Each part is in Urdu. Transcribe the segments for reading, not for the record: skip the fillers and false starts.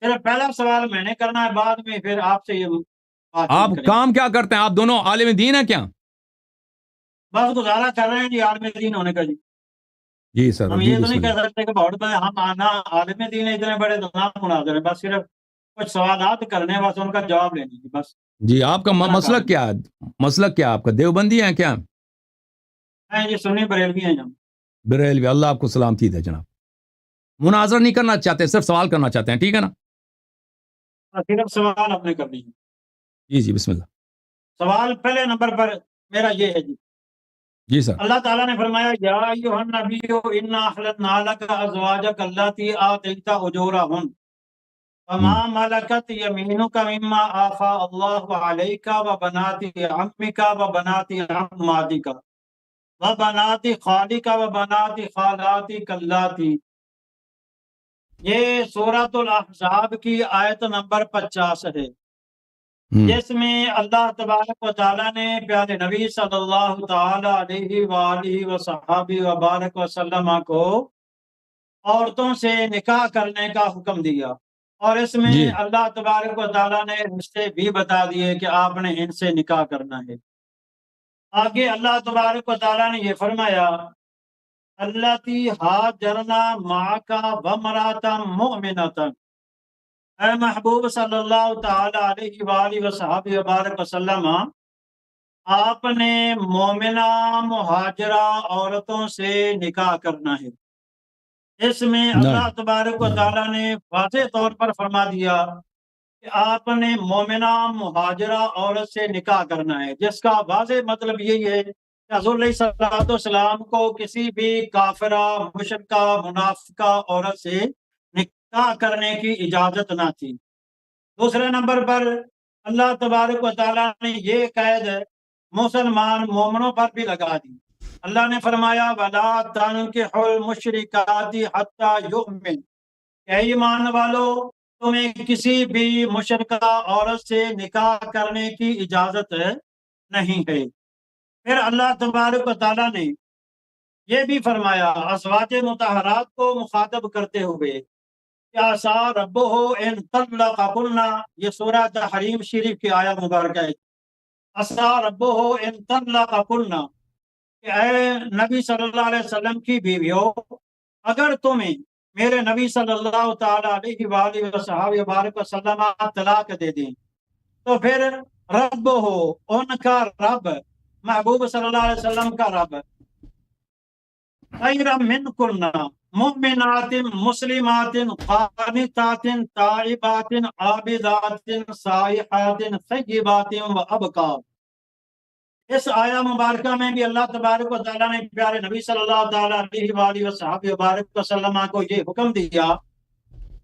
صرف پہلا سوال میں نے کرنا ہے، بعد میں پھر آپ سے یہ بات آپ کریں گے۔ کام کیا کرتے ہیں؟ آپ دونوں عالم دین ہیں کیا؟ بس گزارا کر رہے ہیں جی عالم دین ہونے کا جی۔ جی سر، ہم جی یہ تو بسم نہیں اللہ۔ کہہ سکتے کہ بہت بڑے ہم آنا عالم دین ہے، اتنے بڑے تو نہ مناظر ہیں، بس صرف کچھ سوالات کرنے ہیں، بس ان کا جواب لینے ہیں بس۔ جی آپ کا اتنا مسلک کافی کیا ہے؟ مسلک کیا آپ کا؟ دیوبندی ہے کیا؟ ہے جی، سنی بریلوی ہیں ہم۔ بریلوی، اللہ آپ کو سلامتی دے جناب۔ مناظرہ نہیں کرنا چاہتے، صرف سوال کرنا چاہتے ہیں، ٹھیک ہے نا؟ صرف سوال اپنے کر لیجیے۔ جی جی بسم اللہ۔ سوال پہلے نمبر پر میرا یہ ہے جی، جی سر۔ اللہ تعالیٰ نے فرمایا یا ایھا النبی انا اخلصنا لک ازواجک اللاتی آتیت اجورہن وما ملکت یمینک مما آفا اللہ علیک وبنات عمک وبنات عماتک وبنات خالک وبنات خالاتک اللاتی۔ یہ سورۃ الاحزاب کی آیت نمبر 50 ہے، جس میں اللہ تبارک و تعالیٰ نے پیارے نبی صلی اللہ تعالی علیہ وآلہ وصحبہ وبارک وسلم کو عورتوں سے نکاح کرنے کا حکم دیا، اور اس میں جی اللہ تبارک و تعالیٰ نے رشتے بھی بتا دیے کہ آپ نے ان سے نکاح کرنا ہے۔ آگے اللہ تبارک و تعالیٰ نے یہ فرمایا اللاتی ہاجرنا معک وامرأۃ مؤمنۃ، اے محبوب صلی اللہ تعالی علیہ وآلہ وصحبہ وبارک وسلم، آپ نے مومنہ مہاجرہ عورتوں سے نکاح کرنا ہے۔ اس میں اللہ تبارک و تعالیٰ نے واضح طور پر فرما دیا کہ آپ نے مومنہ مہاجرہ عورت سے نکاح کرنا ہے، جس کا واضح مطلب یہی ہے کہ حضور علیہ الصلوۃ والسلام کو کسی بھی کافرہ، مشرکہ، منافقہ عورت سے نکاح کرنے کی اجازت نہ تھی۔ دوسرے نمبر پر اللہ تبارک و تعالیٰ نے یہ قید مسلمان مومنوں پر بھی لگا دی۔ اللہ نے فرمایا وَلَا تَنكِحُوا الْمُشْرِكَاتِ حَتَّى يُؤْمِنْ، اے ایمان والو تمہیں کسی بھی مشرکہ عورت سے نکاح کرنے کی اجازت نہیں ہے۔ پھر اللہ تبارک و تعالیٰ نے یہ بھی فرمایا ازواج مطہرات کو مخاطب کرتے ہوئے کہ عسیٰ ربہ ان طلقکن، یہ سورہ تحریم شریف کی آیت مبارکہ ہے، عسیٰ ربہ ان طلقکن، کہ اے نبی صلی اللہ علیہ وسلم کی بیویوں، اگر تمہیں میرے نبی صلی اللہ تعالی علیہ وآلہ وصحبہ وبارک وسلم طلاق دے دیں تو پھر رب ہو، ان کا رب، محبوب صلی اللہ علیہ وسلم کا رب، خیر منکن مؤمنات مسلمات قانتات تائبات عابدات سائحات طیبات و ابکار۔ اس آیہ مبارکہ میں بھی اللہ تبارک و تعالیٰ نے پیارے نبی صلی اللہ تعالیٰ علیہ وآلہ وصحبہ وبارک وسلم کو یہ حکم دیا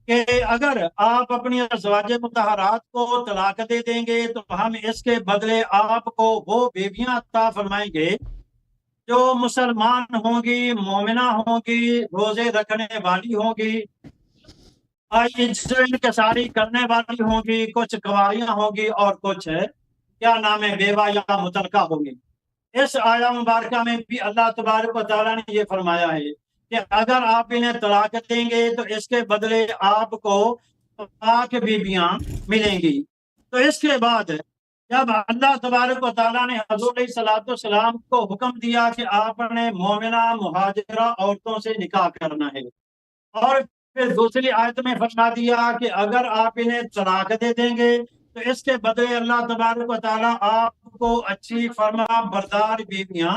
کہ اگر آپ اپنی ازواج مطہرات کو طلاق دے دیں گے تو ہم اس کے بدلے آپ کو وہ بیویاں عطا فرمائیں گے جو مسلمان ہوں گی، مومنہ ہوں گی، روزے رکھنے والی ہوں گی، انکساری کرنے والی ہوں گی، کچھ کنواریاں ہوں گی، اور کچھ کیا نام ہے بیوہ یا مترکہ ہوگی۔ اس آیہ مبارکہ میں بھی اللہ تبارک و تعالیٰ نے یہ فرمایا ہے کہ اگر آپ انہیں طلاق دیں گے تو اس کے بدلے آپ کو پاک بیویاں ملیں گی۔ تو اس کے بعد جب اللہ تبارک و تعالیٰ نے حضور علیہ الصلوۃ والسلام کو حکم دیا کہ آپ نے مومنہ مہاجرہ عورتوں سے نکاح کرنا ہے، اور پھر دوسری آیت میں فرما دیا کہ اگر آپ انہیں طلاق دے دیں گے تو اس کے بدلے اللہ تبارک و تعالیٰ آپ کو اچھی فرما بردار بیویاں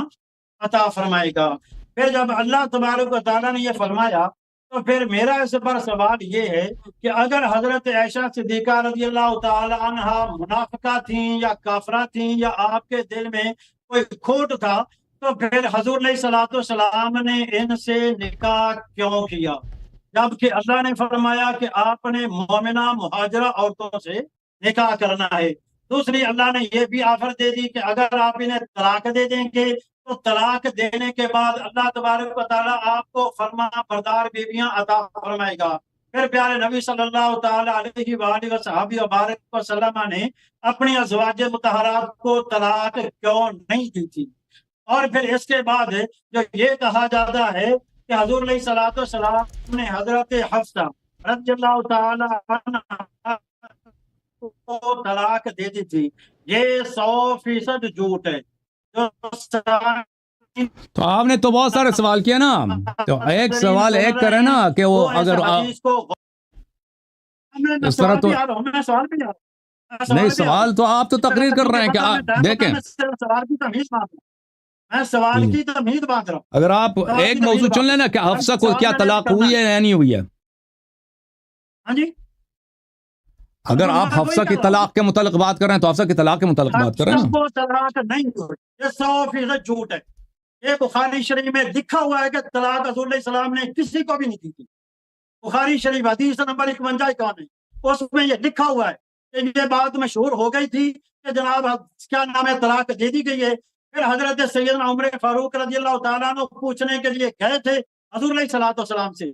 عطا فرمائے گا۔ پھر جب اللہ تبارک و تعالیٰ نے یہ فرمایا تو پھر میرا اس پر سوال یہ ہے کہ اگر حضرت عائشہ صدیقہ رضی اللہ تعالی عنہ منافقہ تھیں یا کافرہ تھیں یا آپ کے دل میں کوئی کھوٹ تھا تو پھر حضور علیہ الصلوۃ والسلام نے ان سے نکاح کیوں کیا، جبکہ اللہ نے فرمایا کہ آپ نے مومنہ مہاجرہ عورتوں سے نکاح کرنا ہے۔ دوسری اللہ نے یہ بھی آفر دے دی کہ اگر آپ انہیں طلاق دے دیں گے تو طلاق دینے کے بعد اللہ تبارک و تعالیٰ آپ کو فرما بردار بیویاں عطا فرمائے گا۔ پھر پیارے نبی صلی اللہ تعالی علیہ وآلہ وصحبہ وبارک وسلم نے اپنی ازواج مطہرات کو طلاق کیوں نہیں دی تھی؟ اور پھر اس کے بعد جو یہ کہا جاتا ہے کہ حضور علیہ الصلوۃ والسلام نے حضرت حفصہ رضی اللہ تعالی عنہ کو طلاق دے دی تھی، یہ 100% جھوٹ ہے۔ جو تو آپ نے تو بہت سارے سوال کیا نا، تو ایک سوال ایک کرے نا کہ وہ اگر اس طرح تو نہیں، سوال تو آپ تو تقریر کر رہے ہیں کہ دیکھیں سوال کی تمیز بات میں سوال کی تمیز بات رہا ہوں۔ اگر آپ ایک موضوع چن لینا کہ حفصہ کو کیا طلاق ہوئی ہے یا نہیں ہوئی ہے، ہاں جی، اگر آپ حفصہ کی طلاق کے متعلق بات کر رہے ہیں تو حفصہ کی طلاق کے متعلق بات کر رہے ہیں نا۔ طلاق نہیں ہوئی، یہ 100% جھوٹ ہے۔ یہ بخاری شریف میں لکھا ہوا ہے کہ طلاق رسول اللہ علیہ السلام نے کسی کو بھی نہیں دی تھی۔ بخاری شریف حدیث نمبر 51 اس میں یہ لکھا ہوا ہے کہ یہ بات مشہور ہو گئی تھی کہ جناب کیا نام ہے طلاق دے دی گئی ہے۔ پھر حضرت سیدنا عمر فاروق رضی اللہ تعالیٰ عنہ پوچھنے کے لیے گئے تھے حضور علیہ السلام سے،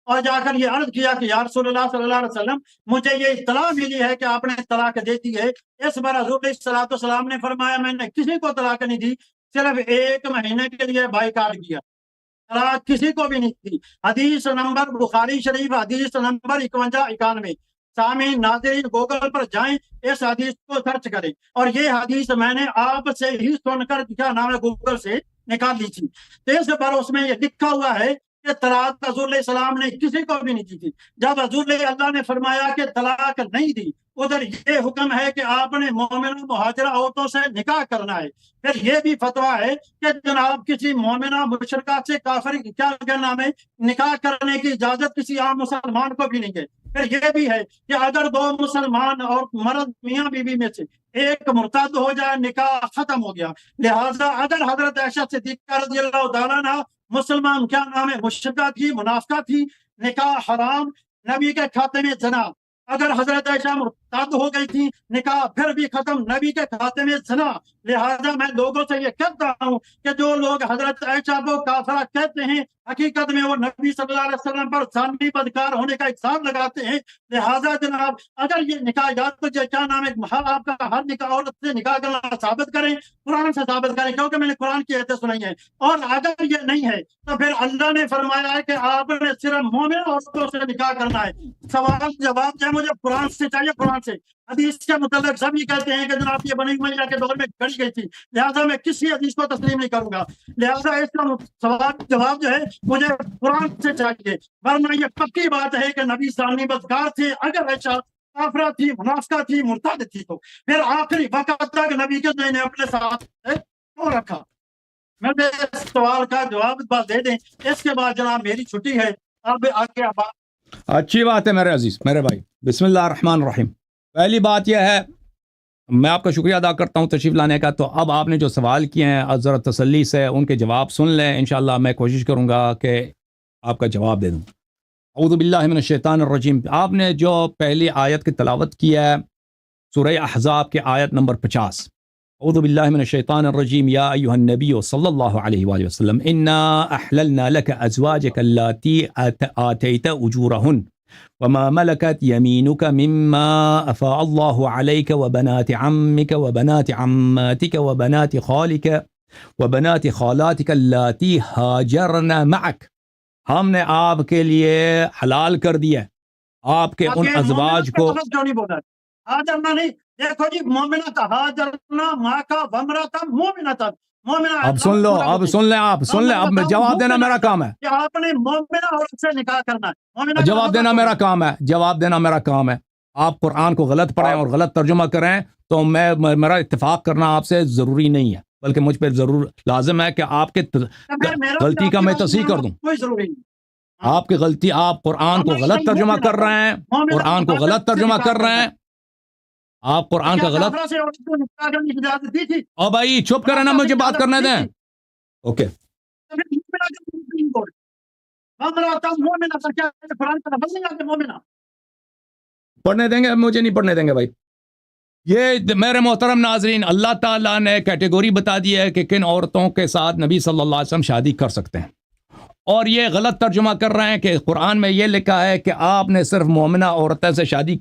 اور جا کر یہ عرض کیا کہ یا رسول اللہ صلی اللہ علیہ وسلم، مجھے یہ اطلاع ملی ہے کہ آپ نے طلاق دے دی ہے۔ اس بار حضور علیہ السلام نے فرمایا میں نے کسی کو طلاق نہیں دی، صرف 1 مہینے کے لیے بائیکاٹ کیا، طلاق کسی کو بھی نہیں دی۔ حدیث نمبر بخاری شریف حدیث نمبر 51-91۔ سامعین ناظرین گوگل پر جائیں، اس حدیث کو سرچ کریں، اور یہ حدیث میں نے آپ سے ہی سن کر کیا نام ہے گوگل سے نکال لی تھی۔ اس پر اس میں یہ لکھا ہوا ہے کہ طلاق حضور علیہ السلام نے کسی کو بھی نہیں دی تھی۔ جب حضور اللہ نے فرمایا کہ طلاق نہیں دی، ادھر یہ حکم ہے کہ آپ نے مومنہ مہاجرہ عورتوں سے نکاح کرنا ہے۔ پھر یہ بھی فتویٰ ہے کہ جناب کسی مومنہ مشرکہ سے کافر کیا نام ہے نکاح کرنے کی اجازت کسی عام مسلمان کو بھی نہیں ہے۔ پھر یہ بھی ہے کہ اگر 2 مسلمان اور مرد میاں بیوی میں سے ایک مرتد ہو جائے، نکاح ختم ہو گیا۔ لہٰذا اگر حضرت عائشہ صدیقہ رضی اللہ تعالیٰ عنہ مسلمان کیا نام ہے مشرکہ تھی، منافقہ تھی، نکاح حرام، نبی کے کھاتے میں زنا۔ اگر حضرت عائشہ مرتد ہو گئی تھی، نکاح پھر بھی ختم، نبی کے کھاتے میں زنا۔ لہٰذا میں لوگوں سے یہ کہتا ہوں کہ جو لوگ حضرت عائشہ کو کافرہ کہتے ہیں، حقیقت میں وہ نبی صلی اللہ علیہ وسلم پر ثانی بدکار ہونے کا الزام لگاتے ہیں۔ لہٰذا جناب اگر یہ نکاح یا تو کیا نام ہے آپ کا ہر نکاح عورت سے نکاح کرنا ثابت کریں، قرآن سے ثابت کریں، کیونکہ میں نے قرآن کی آیتیں سنائی ہیں۔ اور اگر یہ نہیں ہے تو پھر اللہ نے فرمایا ہے کہ آپ نے صرف مومن عورتوں سے نکاح کرنا ہے۔ سوال جواب جو مجھے قرآن سے چاہیے، قرآن سے۔ حدیث کے متعلق سب یہ کہتے ہیں کہ جناب یہ بنی امیہ کے دور میں گڑی گئی تھی، لہٰذا میں کسی حدیث کو تسلیم نہیں کروں گا۔ لہٰذا اس کا سوال جواب جو ہے مجھے قرآن سے چاہیے، ورنہ یہ پکی بات ہے کہ نبی ثانی بدکار تھے۔ اگر ایسا کافرہ تھی، منافقہ تھی، مرتد تھی، تو پھر آخری وقت تک نبی کے نے اپنے ساتھ کیوں رکھا؟ میں اس سوال کا جواب بس دے دیں، اس کے بعد جناب میری چھٹی ہے، اب آگے اچھی بات ہے میرے عزیز، میرے بھائی۔ بسم اللہ الرحمن الرحیم۔ پہلی بات یہ ہے، میں آپ کا شکریہ ادا کرتا ہوں تشریف لانے کا۔ تو اب آپ نے جو سوال کیے ہیں ذرا تسلی سے ان کے جواب سن لیں، انشاءاللہ میں کوشش کروں گا کہ آپ کا جواب دے دوں۔ اعوذ باللہ من الشیطان الرجیم۔ آپ نے جو پہلی آیت کی تلاوت کی ہے سورہ احزاب کے آیت نمبر 50، اعوذ باللہ من الشیطان الرجیم، یا ایھا النبی صلی اللہ علیہ وآلہ وسلم انا احللنا لک ازواجک اللاتی آتیت اجورہن وما ملكت يمينك مما أفاء الله عليك وبنات عمك وبنات عماتك وبنات خالك وبنات خالاتك اللاتي هاجرن معك۔ ہم نے آپ کے لیے حلال کر دیا آپ کے ان ازواج کو۔ ہاجرنا نہیں، دیکھو جی مومنہ تھا، ہاجرنا ماں کا ومرہ تھا مومنہ تھا۔ اب سن لو، اب سن لیں، آپ سن لیں، اب جواب دینا میرا کام ہے۔ کہ آپ نے مومنہ عورت سے نکاح کرنا ہے، جواب دینا میرا کام ہے، جواب دینا میرا کام ہے۔ آپ قرآن کو غلط پڑھیں اور غلط ترجمہ کریں تو میرا اتفاق کرنا آپ سے ضروری نہیں ہے، بلکہ مجھ پہ ضرور لازم ہے کہ آپ کے غلطی کا میں تصحیح کر دوں۔ کوئی ضروری نہیں، آپ کی غلطی، آپ قرآن کو غلط ترجمہ کر رہے ہیں، قرآن کو غلط ترجمہ کر رہے ہیں، آپ قرآن کا غلط۔ او بھائی چپ کریں نا، مجھے بات کرنے دیں۔ اوکے، پڑھنے دیں گے؟ مجھے نہیں پڑھنے دیں گے بھائی۔ یہ میرے محترم ناظرین، اللہ تعالیٰ نے کیٹیگوری بتا دی ہے کہ کن عورتوں کے ساتھ نبی صلی اللہ علیہ وسلم شادی کر سکتے ہیں، اور یہ غلط ترجمہ کر رہے ہیں کہ قرآن میں یہ لکھا ہے کہ آپ نے صرف مومنہ عورتیں سے شادی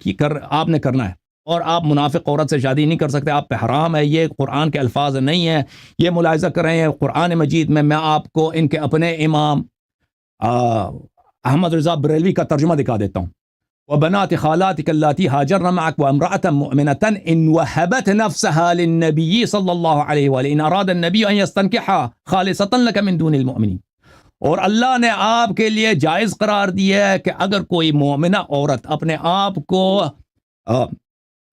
آپ نے کرنا ہے، اور آپ منافق عورت سے شادی نہیں کر سکتے، آپ پہ حرام ہے۔ یہ قرآن کے الفاظ نہیں ہیں، یہ ملاحظہ کر رہے ہیں قرآن مجید میں۔ میں آپ کو ان کے اپنے امام احمد رضا بریلوی کا ترجمہ دکھا دیتا ہوں۔ وبنات خالاتك اللاتي هاجرن معك وامرأة مؤمنة إن وهبت نفسها للنبي صلى الله عليه وآله إن أراد النبي أن يستنكحها خالصة لك من دون المؤمنين. اور اللہ نے آپ کے لیے جائز قرار دیا ہے کہ اگر کوئی مومنہ عورت اپنے آپ کو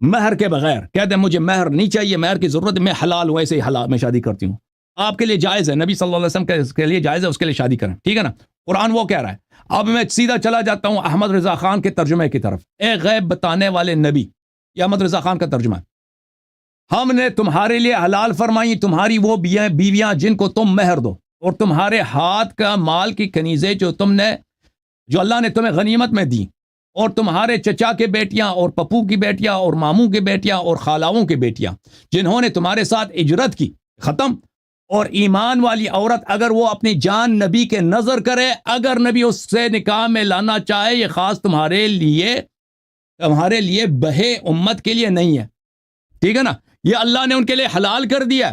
مہر کے بغیر کہہ دے مجھے مہر نہیں چاہیے، مہر کی ضرورت، میں حلال ہوں، ایسے ہی حلال میں شادی کرتی ہوں، آپ کے لیے جائز ہے، نبی صلی اللہ علیہ وسلم کے لیے جائز ہے، اس کے لیے شادی کریں، ٹھیک ہے نا. قرآن وہ کہہ رہا ہے. اب میں سیدھا چلا جاتا ہوں احمد رضا خان کے ترجمے کی طرف. اے غیب بتانے والے نبی، یہ احمد رضا خان کا ترجمہ ہے. ہم نے تمہارے لیے حلال فرمائی تمہاری وہ بیویاں جن کو تم مہر دو، اور تمہارے ہاتھ کا مال کی کنیزیں جو اللہ نے تمہیں غنیمت میں دی، اور تمہارے چچا کے بیٹیاں اور پپو کی بیٹیاں اور ماموں کی بیٹیاں اور خالاؤں کی بیٹیاں جنہوں نے تمہارے ساتھ ہجرت کی. ختم. اور ایمان والی عورت اگر وہ اپنی جان نبی کے نظر کرے، اگر نبی اس سے نکاح میں لانا چاہے، یہ خاص تمہارے لیے بہے امت کے لیے نہیں ہے، ٹھیک ہے نا. یہ اللہ نے ان کے لیے حلال کر دیا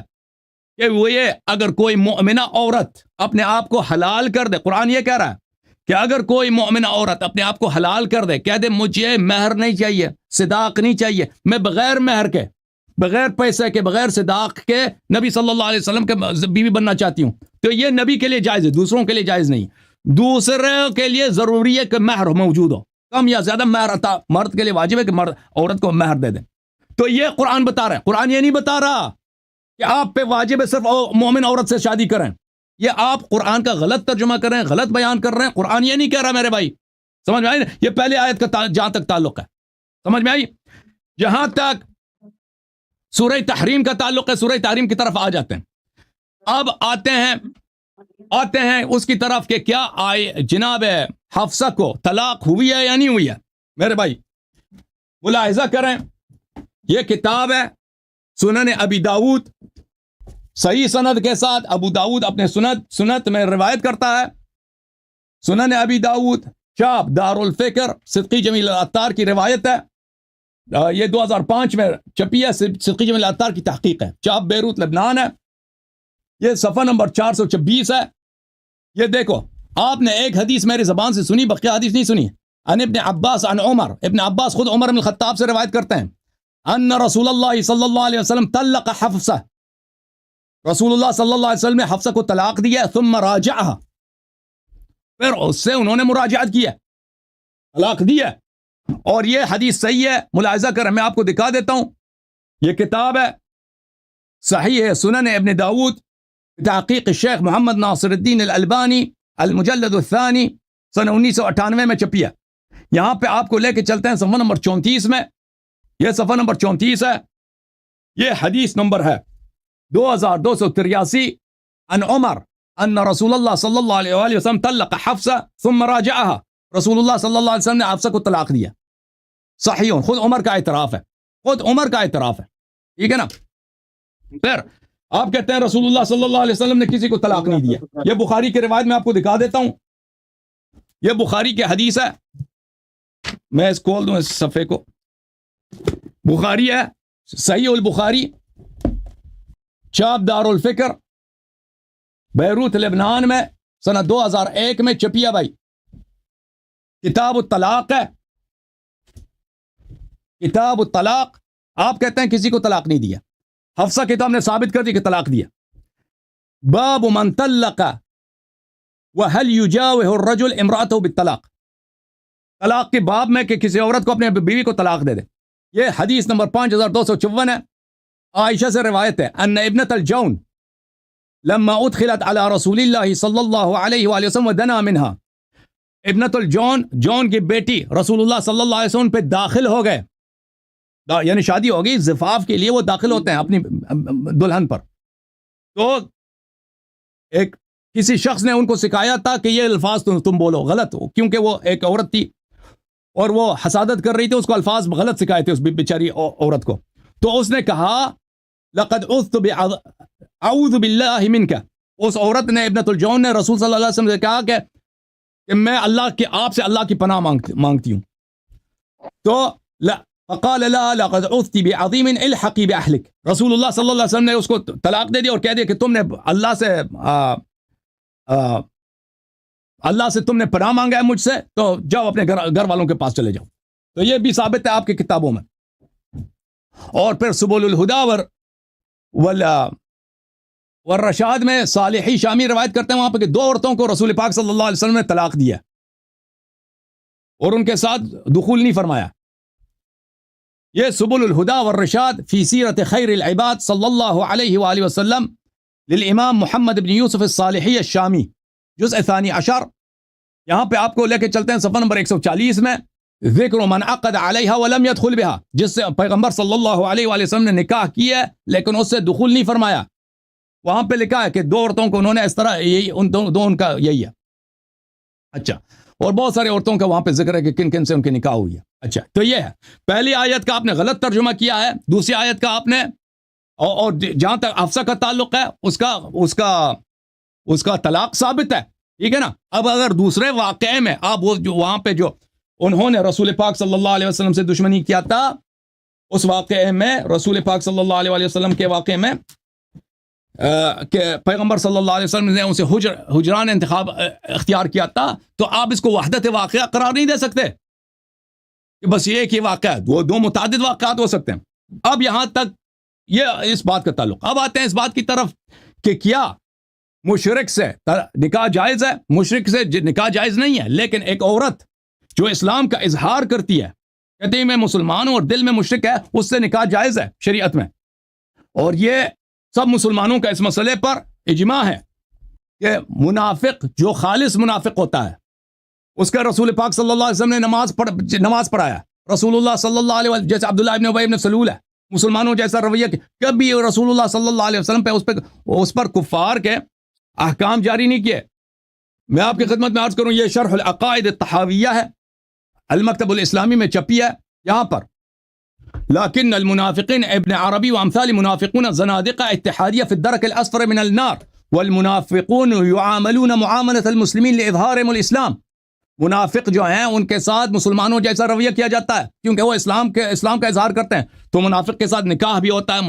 کہ وہ یہ اگر کوئی مومنہ عورت اپنے آپ کو حلال کر دے. قرآن یہ کہہ رہا ہے کہ اگر کوئی مومنہ عورت اپنے آپ کو حلال کر دے، کہہ دے مجھے مہر نہیں چاہیے، صداق نہیں چاہیے، میں بغیر مہر کے، بغیر پیسے کے، بغیر صداق کے نبی صلی اللہ علیہ وسلم کے بیوی بننا چاہتی ہوں، تو یہ نبی کے لیے جائز ہے، دوسروں کے لیے جائز نہیں. دوسروں کے لیے ضروری ہے کہ مہر موجود ہو، کم یا زیادہ مہر عطا مرد کے لیے واجب ہے کہ مرد عورت کو مہر دے دیں. تو یہ قرآن بتا رہا ہے. قرآن یہ نہیں بتا رہا کہ آپ پہ واجب ہے صرف مومن عورت سے شادی کریں. یہ آپ قرآن کا غلط ترجمہ کر رہے ہیں، غلط بیان کر رہے ہیں. قرآن یہ نہیں کہہ رہا میرے بھائی، سمجھ میں آئی؟ یہ پہلے آیت کا جہاں تک تعلق ہے، سمجھ میں آئی؟ جہاں تک سورہ تحریم کا تعلق ہے، سورہ تحریم کی طرف آ جاتے ہیں. اب آتے ہیں اس کی طرف کہ کیا جناب حفصہ کو طلاق ہوئی ہے یا نہیں ہوئی ہے. میرے بھائی ملاحظہ کریں، یہ کتاب ہے سنن ابی داؤد، صحیح سند کے ساتھ. ابو داؤد اپنے سنت میں روایت کرتا ہے. سنن ابی داؤد، چاپ دار الفکر، صدقی جمیل العطار کی روایت ہے. یہ 2005 میں چھپی ہے، صدقی جمیل العطار کی تحقیق ہے، چاپ بیروت لبنان ہے. یہ صفحہ نمبر 426 ہے. یہ دیکھو، آپ نے ایک حدیث میری زبان سے سنی، بقیہ حدیث نہیں سنی. عن ابن عباس عن عمر، ابن عباس خود عمر بن الخطاب سے روایت کرتے ہیں، ان رسول اللہ صلی اللہ علیہ وسلم طلق حفصہ، رسول اللہ صلی اللہ علیہ وسلم نے حفصہ کو طلاق دیا، ثم راجعها، پھر اس سے انہوں نے مراجعت کیا، طلاق دیا. اور یہ حدیث صحیح ہے، ملاحظہ کریں، میں آپ کو دکھا دیتا ہوں. یہ کتاب ہے، صحیح ہے، سنن ابن داود، تحقیق الشیخ محمد ناصر الدین الالبانی، المجلد الثانی، سن 1998 میں چھپی ہے. یہاں پہ آپ کو لے کے چلتے ہیں صفحہ نمبر 34 میں. یہ صفحہ نمبر 34 ہے. یہ حدیث نمبر ہے 2283. ان عمر ان رسول اللہ صلی اللہ علیہ وسلم طلق حفصہ ثم راجعها، رسول اللہ صلی اللہ علیہ وسلم نے حفصہ کو طلاق دیا. صحیح، خود عمر کا اعتراف ہے، خود عمر کا اعتراف ہے، ٹھیک ہے نا. پھر آپ کہتے ہیں رسول اللہ صلی اللہ علیہ وسلم نے کسی کو طلاق نہیں دیا. یہ بخاری کی روایت میں آپ کو دکھا دیتا ہوں. یہ بخاری کی حدیث ہے، میں اس کھول دوں اس صفحے کو. بخاری ہے، صحیح البخاری، چاپ دار الفکر، بیروت لبنان میں، سنہ 2001 میں چھپیا. بھائی کتاب الطلاق ہے، کتاب الطلاق. آپ کہتے ہیں کسی کو طلاق نہیں دیا، حفصہ کی تو ہم نے ثابت کر دی کہ طلاق دیا. باب من طلق وهل يجاوز الرجل امراته بالطلاق، طلاق کے باب میں کہ کسی عورت کو اپنے بیوی کو طلاق دے دے. یہ حدیث نمبر 5254 ہے. عائشہ سے روایت ہے، ان ابنۃ الجون لما ادخلت على رسول اللہ صلی اللہ علیہ وآلہ وسلم ودنا منها، ابنۃ الجون، جون کی بیٹی رسول اللہ صلی اللہ علیہ وسلم پہ داخل ہو گئے، یعنی شادی ہو گئی، زفاف کے لیے وہ داخل ہوتے ہیں اپنی دلہن پر. تو ایک کسی شخص نے ان کو سکھایا تھا کہ یہ الفاظ تم بولو غلط ہو، کیونکہ وہ ایک عورت تھی اور وہ حسادت کر رہی تھی، اس کو الفاظ غلط سکھائے تھے اس بیچاری عورت کو. تو اس نے کہا لقد اعوذ باللہ منک، اس عورت نے، ابنۃ الجون نے رسول صلی اللہ علیہ وسلم سے کہا کہ میں اللہ کی، آپ سے اللہ کی پناہ مانگتی ہوں. تو فقال لا لقد عذت بعظیم الحقی باہلک، رسول اللہ صلی اللہ علیہ وسلم نے اس کو طلاق دے دی اور کہہ دیا کہ تم نے اللہ سے تم نے پناہ مانگا ہے مجھ سے، تو جاؤ اپنے گھر والوں کے پاس چلے جاؤ. تو یہ بھی ثابت ہے آپ کی کتابوں میں. اور پھر سبل الہدا والرشاد میں صالحی شامی روایت کرتے ہیں وہاں پہ کہ 2 عورتوں کو رسول پاک صلی اللہ علیہ وسلم نے طلاق دیا اور ان کے ساتھ دخول نہیں فرمایا. یہ سبل الہدا والرشاد فی سیرت خیر العباد صلی اللہ علیہ وآلہ وسلم للامام محمد بن یوسف الصالحی الشامی جزء ثانی عشر. یہاں پہ آپ کو لے کے چلتے ہیں صفحہ نمبر 140 میں. ذکر من عقد علیہا ولم يدخل بها، جس سے پیغمبر صلی اللہ علیہ وآلہ وسلم نے نکاح کیا ہے لیکن اس سے دخول نہیں فرمایا. وہاں پہ لکھا ہے کہ 2 عورتوں کو انہوں نے اس طرح یہی ان کا یہی ہے. اچھا، اور بہت سارے عورتوں کا وہاں پہ ذکر ہے کہ کن کن سے ان کی نکاح ہوئی ہے. اچھا، تو یہ ہے پہلی آیت کا آپ نے غلط ترجمہ کیا ہے. دوسری آیت کا آپ نے اور جہاں تک حفصہ کا تعلق ہے اس کا طلاق ثابت ہے، ٹھیک ہے نا. اب اگر دوسرے واقعے میں آپ وہ جو وہاں پہ جو انہوں نے رسول پاک صلی اللہ علیہ وسلم سے دشمنی کیا تھا، اس واقعے میں رسول پاک صلی اللہ علیہ وسلم کے واقعے میں کہ پیغمبر صلی اللہ علیہ وسلم نے ان سے حجران انتخاب اختیار کیا تھا، تو آپ اس کو وحدت واقعہ قرار نہیں دے سکتے کہ بس یہ ایک ہی واقعہ ہے. وہ 2 متعدد واقعات ہو سکتے ہیں. اب یہاں تک یہ اس بات کا تعلق. اب آتے ہیں اس بات کی طرف کہ کیا مشرک سے نکاح جائز ہے؟ مشرک سے نکاح جائز نہیں ہے، لیکن ایک عورت جو اسلام کا اظہار کرتی ہے، کہتے ہیں میں مسلمان ہوں اور دل میں مشرک ہے، اس سے نکاح جائز ہے شریعت میں. اور یہ سب مسلمانوں کا اس مسئلے پر اجماع ہے کہ منافق جو خالص منافق ہوتا ہے اس کا رسول پاک صلی اللہ علیہ وسلم نے نماز پڑھایا. رسول اللہ صلی اللہ علیہ وسلم جیسے عبداللہ ابن ابی ابن سلول ہے، مسلمانوں جیسا رویہ کبھی رسول اللہ صلی اللہ علیہ وسلم پہ اس پر کفار کے احکام جاری نہیں کیے. میں آپ کی خدمت میں عرض کروں، یہ شرح العقائد الطحاویہ ہے، المکتب الاسلامی میں چھپی ہے. یہاں پر لكن المنافقين ابن عربي وامثال منافقون زنادقة اتحادية في الدرك الأسفل من النار والمنافقون يعاملون معاملة المسلمين لإظهارهم الإسلام. منافق جو ہیں ان کے ساتھ مسلمانوں جیسا رویہ کیا جاتا ہے کیونکہ وہ اسلام کا اظہار کرتے ہیں. تو منافق کے ساتھ نکاح بھی ہوتا ہے،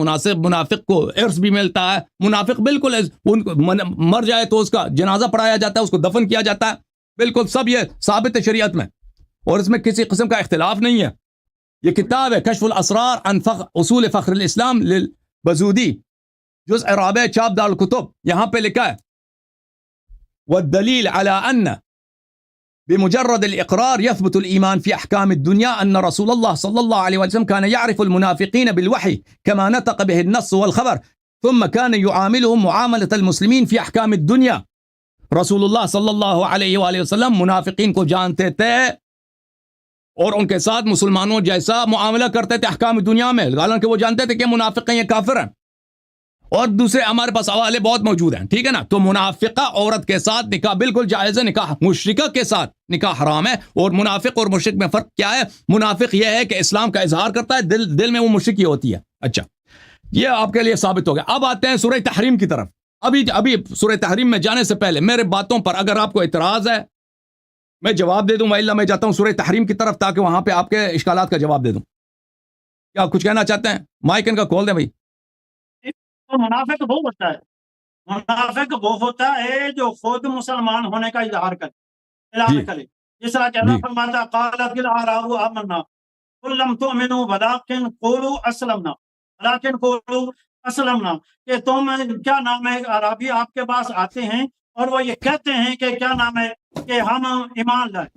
منافق کو ارث بھی ملتا ہے. منافق بالکل مر جائے تو اس کا جنازہ پڑھایا جاتا ہے، اس کو دفن کیا جاتا ہے. بالکل سب یہ ثابت ہے شریعت میں اور اس میں کسی قسم کا اختلاف نہیں ہے. یہ کتاب ہے کشف الاسرار عن اصول فخر الاسلام للبزودی جزء رابع چاپ دار الکتب. یہاں پہ لکھا ہے والدلیل على ان بمجرد الاقرار يثبت الايمان في احكام الدنيا ان رسول الله صلى الله عليه وسلم كان يعرف المنافقين بالوحي كما نطق به النص والخبر ثم كان يعاملهم معاملة المسلمين في احكام الدنيا. رسول اللہ صلی اللہ علیہ وآلہ وسلم منافقین کو جانتے تھے اور ان کے ساتھ مسلمانوں جیسا معاملہ کرتے تھے احکام دنیا میں، حالانکہ وہ جانتے تھے کہ منافق ہیں، یہ کافر ہیں. اور دوسرے ہمارے پاس حوالے بہت موجود ہیں، ٹھیک ہے نا. تو منافقہ عورت کے ساتھ نکاح بالکل جائز ہے، نکاح مشرکہ کے ساتھ نکاح حرام ہے. اور منافق اور مشرک میں فرق کیا ہے؟ منافق یہ ہے کہ اسلام کا اظہار کرتا ہے، دل میں وہ مشرکی ہوتی ہے. اچھا، یہ آپ کے لیے ثابت ہو گیا. اب آتے ہیں سورہ تحریم کی طرف. ابھی سورہ تحریم میں جانے سے پہلے میرے باتوں پر اگر آپ کو اعتراض ہے میں جواب دے دوں، وإلا میں جاتا ہوں سورہ تحریم کی طرف تاکہ وہاں پہ آپ کے اشکالات کا جواب دے دوں. کیا آپ کچھ کہنا چاہتے ہیں؟ مائک ان کا کھول دیں بھائی. منافق وہ ہوتا ہے، منافق وہ ہوتا ہے جو خود مسلمان ہونے کا اظہار کرے. جس طرح کہ اللہ فرماتا قالت الاعراب آمنا قل لم تؤمنوا ولكن قولوا اسلمنا ولكن قولوا اسلمنا. کہ تم کیا نام ہے، عربی آپ کے پاس آتے ہیں اور وہ یہ کہتے ہیں کہ کیا نام ہے کہ ہم ایمان لائے.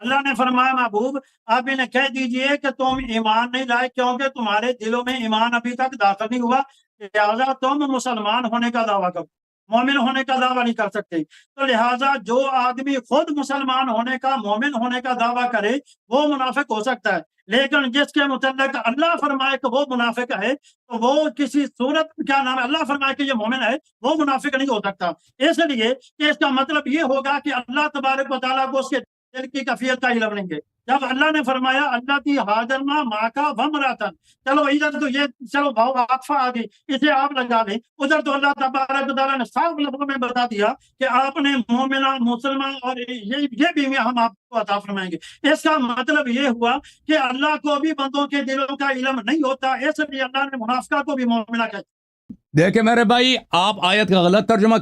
اللہ نے فرمایا محبوب آپ انہیں کہہ دیجئے کہ تم ایمان نہیں لائے کیونکہ تمہارے دلوں میں ایمان ابھی تک داخل نہیں ہوا، لہٰذا تم مسلمان ہونے کا دعویٰ کرو، مومن ہونے کا دعویٰ نہیں کر سکتے. تو لہٰذا جو آدمی خود مسلمان ہونے کا، مومن ہونے کا دعویٰ کرے وہ منافق ہو سکتا ہے، لیکن جس کے متعلق اللہ فرمائے کہ وہ منافق ہے تو وہ کسی صورت کیا نام ہے اللہ فرمائے کہ یہ مومن ہے، وہ منافق نہیں ہو سکتا. اس لیے کہ اس کا مطلب یہ ہوگا کہ اللہ تبارک و تعالیٰ کو اس کے دل کی کیفیت کا علم نہیں ہے. جب اللہ نے فرمایا اللہ کی حاضرنا ماں کا ومراتن، چلو ادھر تو یہ چلو بھاؤ عاطفہ آ گئی، اسے آپ لگا لیں. ادھر تو اللہ تبارک و تعالیٰ نے صاف لفظوں میں بتا دیا کہ آپ نے مومنہ مسلمان اور یہ بیویاں ہم آپ کو عطا فرمائیں گے. اس کا مطلب یہ ہوا کہ اللہ کو بھی بندوں کے دلوں کا علم نہیں ہوتا، اس لیے اللہ نے منافقہ کو بھی مومنہ کہا. دیکھیں میرے بھائی، آپ آیت کا غلط ترجمہ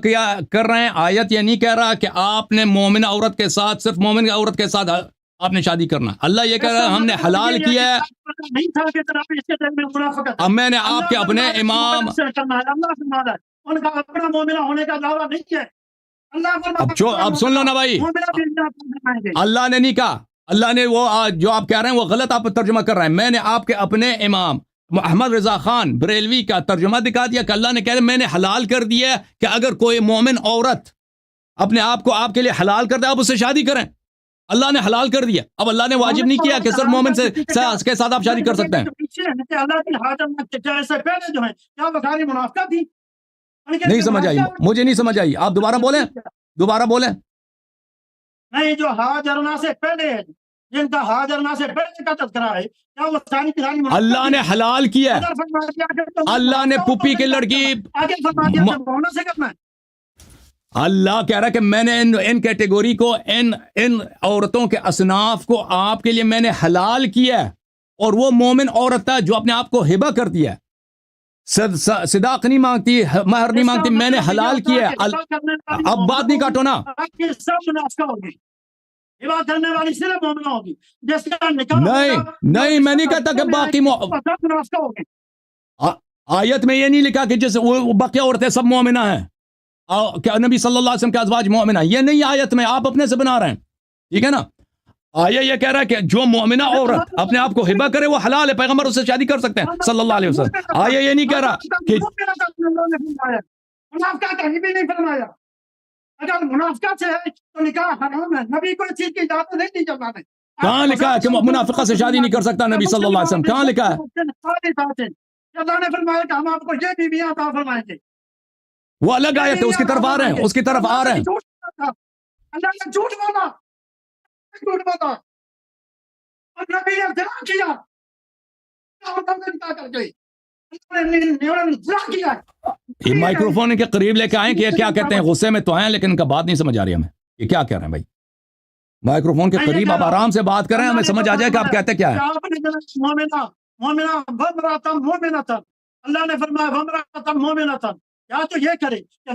کر رہے ہیں. آیت یہ نہیں کہہ رہا کہ آپ نے مومنہ عورت کے ساتھ، صرف مومن عورت کے ساتھ آپ نے شادی کرنا. اللہ یہ کہہ رہا ہے ہم نے حلال کیا ہے. نہیں تھا کہ جناب اس کے دل میں منافقت. اب میں نے آپ کے اپنے امام ان کا اپنا مومنہ ہونے کا دعویٰ نہیں ہے. اب سن لو نا بھائی, اللہ نے نہیں کہا, اللہ نے وہ جو آپ کہہ رہے ہیں وہ غلط آپ ترجمہ کر رہے ہیں. میں نے آپ کے اپنے امام محمد رضا خان بریلوی کا ترجمہ دکھا دیا کہ اللہ نے کہہ رہے میں نے حلال کر دیا ہے کہ اگر کوئی مومن عورت اپنے آپ کو آپ کے لیے حلال کر دے آپ اس سے شادی کریں. اللہ نے حلال کر دیا. اب اللہ نے واجب نہیں کیا کہ صرف مومن سے کے ساتھ آپ شادی کر سکتے ہیں. نہیں سمجھ آئی, مجھے نہیں سمجھ آئی, آپ دوبارہ بولیں, دوبارہ بولیں. نہیں, جو ہاجرنا سے پہلے ہے, جن کا ہاجرنا سے پہلے کا تذکرہ ہے, کیا وہ ساری کی ساری اللہ نے حلال کیا ہے. اللہ نے پھپھی کی لڑکی, اللہ کہہ رہا ہے کہ میں نے ان کیٹیگوری کو, ان عورتوں کے اصناف کو آپ کے لیے میں نے حلال کیا ہے. اور وہ مومن عورت ہے جو اپنے آپ کو ہبہ کر دیا ہے, صداق نہیں مانگتی, مہر نہیں مانگتی, میں نے حلال کیا ہے. اب بات نہیں کاٹو نا. نہیں میں نہیں کہتا کہ باقی آیت میں یہ نہیں لکھا کہ جیسے وہ باقی عورتیں سب مومنہ ہیں, کیا نبی صلی اللہ علیہ وسلم کے ازواج مومنہ, یہ نہیں آیت میں, آپ اپنے سے بنا رہے ہیں. ٹھیک ہے نا, آیا یہ کہہ رہا ہے کہ جو مومنہ عورت اپنے آپ کو ہبہ کرے وہ حلال ہے, پیغمبر اس سے شادی کر سکتے ہیں صلی اللہ علیہ وسلم. آیا یہ نہیں کہہ رہا کہ اگر منافقت سے ہے تو نکاح حرام ہے. نبی کو اس چیز کی اجازت نہیں دی جب نے. کہاں لکھا ہے کہ منافقہ سے شادی نہیں کر سکتا نبی صلی اللہ علیہ وسلم, کہاں لکھا ہے؟ اللہ نے فرمایا کہ ہم آپ کو یہ بیویاں عطا فرمائیں گے. وہ الگ آیت ہے, اس کی طرف آ رہے ہیں, اس کی طرف آ رہے ہیں. اللہ نے جھوٹ بولا, جھوٹ بولا, اور نبی نے ظلم کیا, یہ مائکروفون کے قریب لے کے آئیں کہ یہ کیا کہتے ہیں, غصے میں تو آئیں لیکن ان کا بات نہیں سمجھ آ رہی ہمیں, یہ کیا کہہ رہے ہیں بھائی. مائکروفون کے قریب آپ آرام سے بات کریں, ہمیں سمجھ آ جائے کہ آپ کہتے کیا ہے. اللہ نے فرمایا یا تو یہ کرے کہ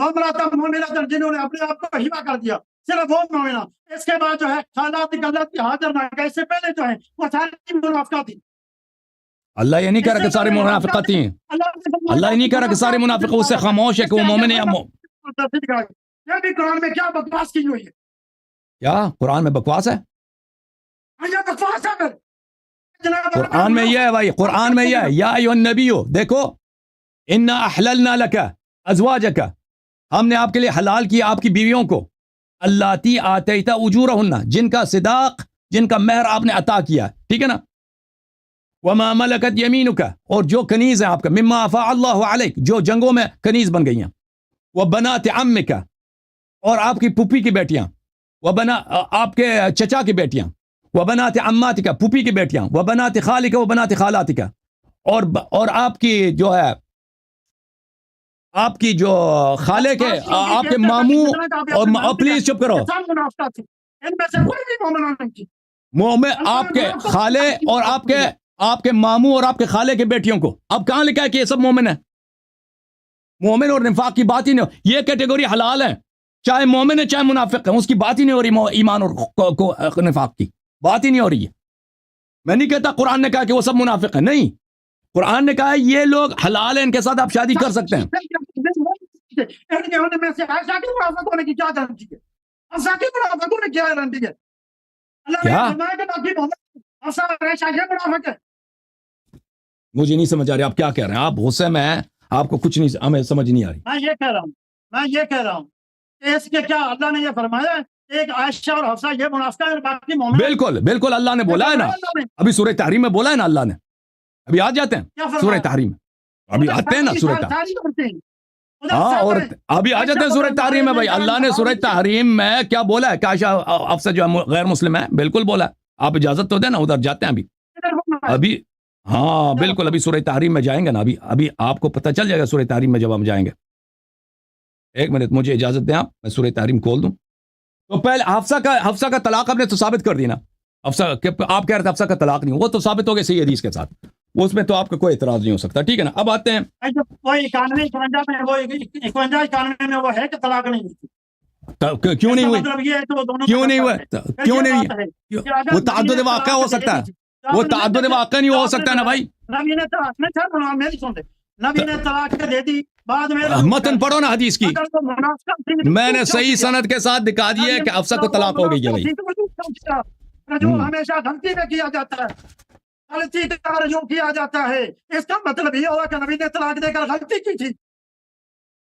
جنہوں نے اپنے آپ کو ہبہ کر دیا, صرف وہ مومنہ. اس کے بعد جو ہے خالات غلط حاضر نہ, اس سے پہلے جو ہے وہ ساری منافقات تھی. اللہ یہ نہیں کہہ رہا کہ سارے منافقات تھی, اللہ یہ نہیں کہہ رہا کہ سارے منافق اس سے خاموش ہے کہ وہ مومن ہے یا یہ بھی قرآن میں کیا بکواس کی ہوئی ہے. کیا قرآن میں بکواس ہے؟ یہ بکواس ہے. قرآن میں یہ ہے بھائی, قرآن میں یہ ہے یا ایھا النبی, دیکھو انا احللنا لک ازواجک, ہم نے آپ کے لیے حلال کیا آپ کی بیویوں کو, اللاتی آتیت اجورہن, جن کا صداق, جن کا مہر آپ نے عطا کیا. ٹھیک ہے نا, وما ملکت یمینک, اور جو کنیز ہے آپ کا, مما افاء اللہ علیک, جو جنگوں میں کنیز بن گئی ہیں, وبنات عمک, اور آپ کی پھپھی کی بیٹیاں, آپ کے چچا کی بیٹیاں, وبنات عماتک, پھپھی کی بیٹیاں, وبنات خالک وبنات خالاتک, اور آپ کی جو ہے آپ کی جو خالے کے, آپ کے ماموں, اور پلیز چپ کرو, مومن آپ کے خالے اور آپ کے ماموں اور آپ کے خالے کے بیٹیوں کو. اب کہاں لکھا ہے کہ یہ سب مومن ہیں؟ مومن اور نفاق کی بات ہی نہیں ہو, یہ کیٹیگوری حلال ہے, چاہے مومن ہے چاہے منافق ہے, اس کی بات ہی نہیں ہو رہی, ایمان اور نفاق کی بات ہی نہیں ہو رہی ہے. میں نہیں کہتا قرآن نے کہا کہ وہ سب منافق ہیں, نہیں, قرآن نے کہا ہے یہ لوگ حلال ہیں, ان کے ساتھ آپ شادی کر سکتے ہیں. کیا مجھے نہیں سمجھ آ رہی آپ کیا کہہ رہے ہیں, آپ غصے میں ہیں, آپ کو کچھ نہیں, ہمیں سمجھ نہیں آ رہی. میں یہ کہہ رہا ہوں کہ اس کے کیا اللہ نے یہ فرمایا ایک عائشہ اور حفصہ یہ منافقہ ہے اور باقی مومن. بالکل بالکل, اللہ نے بولا ہے نا, ابھی سورہ تحریم میں بولا ہے نا اللہ نے, ابھی آ جاتے ہیں سورہ تحریم, ابھی آتے ہیں نا سورہ تحریم, ہاں, اور ابھی آ جاتے ہیں سورہ تحریم میں. بھائی اللہ نے سورہ تحریم میں کیا بولا ہے کہ عائشہ حفصہ جو غیر مسلم ہے, بالکل بولا ہے. آپ اجازت تو دیں نا, ادھر جاتے ہیں ابھی, ہاں بالکل, ابھی سورہ تحریم میں جائیں گے نا, ابھی آپ کو پتہ چل جائے گا سورہ تحریم میں جب ہم جائیں گے. ایک منٹ مجھے اجازت دیں, آپ میں سورہ تحریم کھول دوں. تو پہلے حفصہ کا طلاق آپ نے تو ثابت کر دی نا, حفصہ آپ کہہ رہے تھے حفصہ کا طلاق نہیں, وہ تو ثابت ہو گیا صحیح حدیث کے ساتھ, اس میں تو آپ کا کوئی اعتراض نہیں ہو سکتا. ٹھیک ہے نا, اب آتے ہیں وہ 91 میں وہ ہے کہ طلاق نہیں ہوتی. کیوں نہیں ہوئی؟ مطلب یہ ہے کہ وہ دونوں کیوں کا نہیں ہوئے؟ طلاق ہے۔ کیوں نہیں یہ ہوئی؟ بات ہے کہ اگر وہ تعدد نبی نے واقع طلاق ہو سکتا دے ہے، دی، وہ تعدد واقع نہیں ہو سکتا نا بھائی۔ نبی نے طلاق نہیں تھا، میری سن لے، نبی نے طلاق دے دی، بعد میں متن پڑھو نا حدیث کی، اگر وہ مناسب تھی، میں نے صحیح سند کے ساتھ دکھا دیا ہے کہ حفصہ کو طلاق ہو گئی ہے بھائی۔ رجوع ہمیشہ غلطی میں کیا جاتا ہے، غلطی کا رجوع کیا جاتا ہے، اس کا مطلب یہ ہوا کہ نبی نے طلاق دے کر غلطی کی تھی۔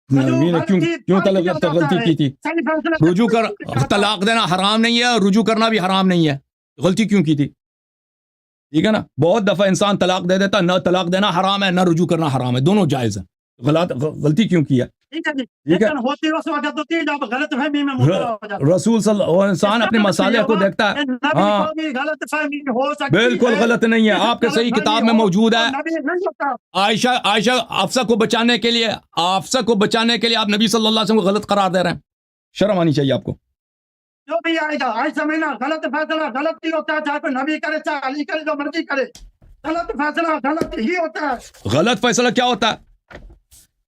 نبی نے کیوں غلطی کی تھی؟ رجوع کر طلاق دینا حرام نہیں ہے اور رجوع کرنا بھی حرام نہیں ہے، غلطی کیوں کی تھی؟ ٹھیک ہے نا، بہت دفعہ انسان طلاق دے دیتا، نہ طلاق دینا حرام ہے نہ رجوع کرنا حرام ہے، دونوں جائز ہیں، غلطی کیوں کی ہے؟ ٹھیک ہے جی، ٹھیک ہے، لیکن ہوتی اس وقت ہوتی ہے جب غلط فہمی میں مبتلا ہو جاتا ہے۔ رسول صلی اللہ انسان اپنے مصالح کو دیکھتا ہے، نبی ہاں کو بھی غلط فہمی ہو سکتی ہے، بالکل غلط نہیں ہے، آپ کے صحیح کتاب میں موجود ہے۔ نبی نہیں ہوتا۔ عائشہ حفصہ کو بچانے کے لیے آپ نبی صلی اللہ علیہ وسلم کو غلط قرار دے رہے ہیں، شرم آنی چاہیے آپ کو۔ جو بھی آئے گا عائشہ میں نا غلط فیصلہ غلط ہی ہوتا ہے، چاہے کوئی نبی کرے چاہے علی کرے، جو مرضی کرے، غلط فیصلہ غلط ہی ہوتا ہے۔ غلط فیصلہ کیا ہوتا ہے؟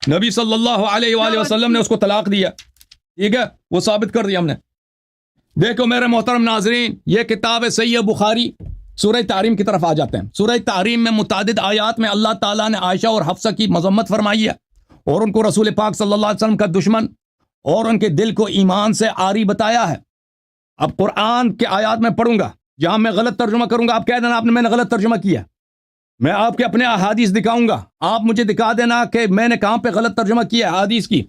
نبی صلی اللہ علیہ وآلہ وسلم نے اس کو طلاق دیا، ٹھیک ہے، وہ ثابت کر دیا ہم نے۔ دیکھو میرے محترم ناظرین، یہ کتاب ہے صحیح بخاری، سورہ تحریم کی طرف آ جاتے ہیں۔ سورہ تحریم میں متعدد آیات میں اللہ تعالیٰ نے عائشہ اور حفصہ کی مذمت فرمائی ہے اور ان کو رسول پاک صلی اللہ علیہ وسلم کا دشمن اور ان کے دل کو ایمان سے عاری بتایا ہے۔ اب قرآن کے آیات میں پڑھوں گا، جہاں میں غلط ترجمہ کروں گا آپ کہہ دینا میں نے غلط ترجمہ کیا، میں آپ کے اپنے احادیث دکھاؤں گا، آپ مجھے دکھا دینا کہ میں نے کہاں پہ غلط ترجمہ کیا ہے حدیث کی۔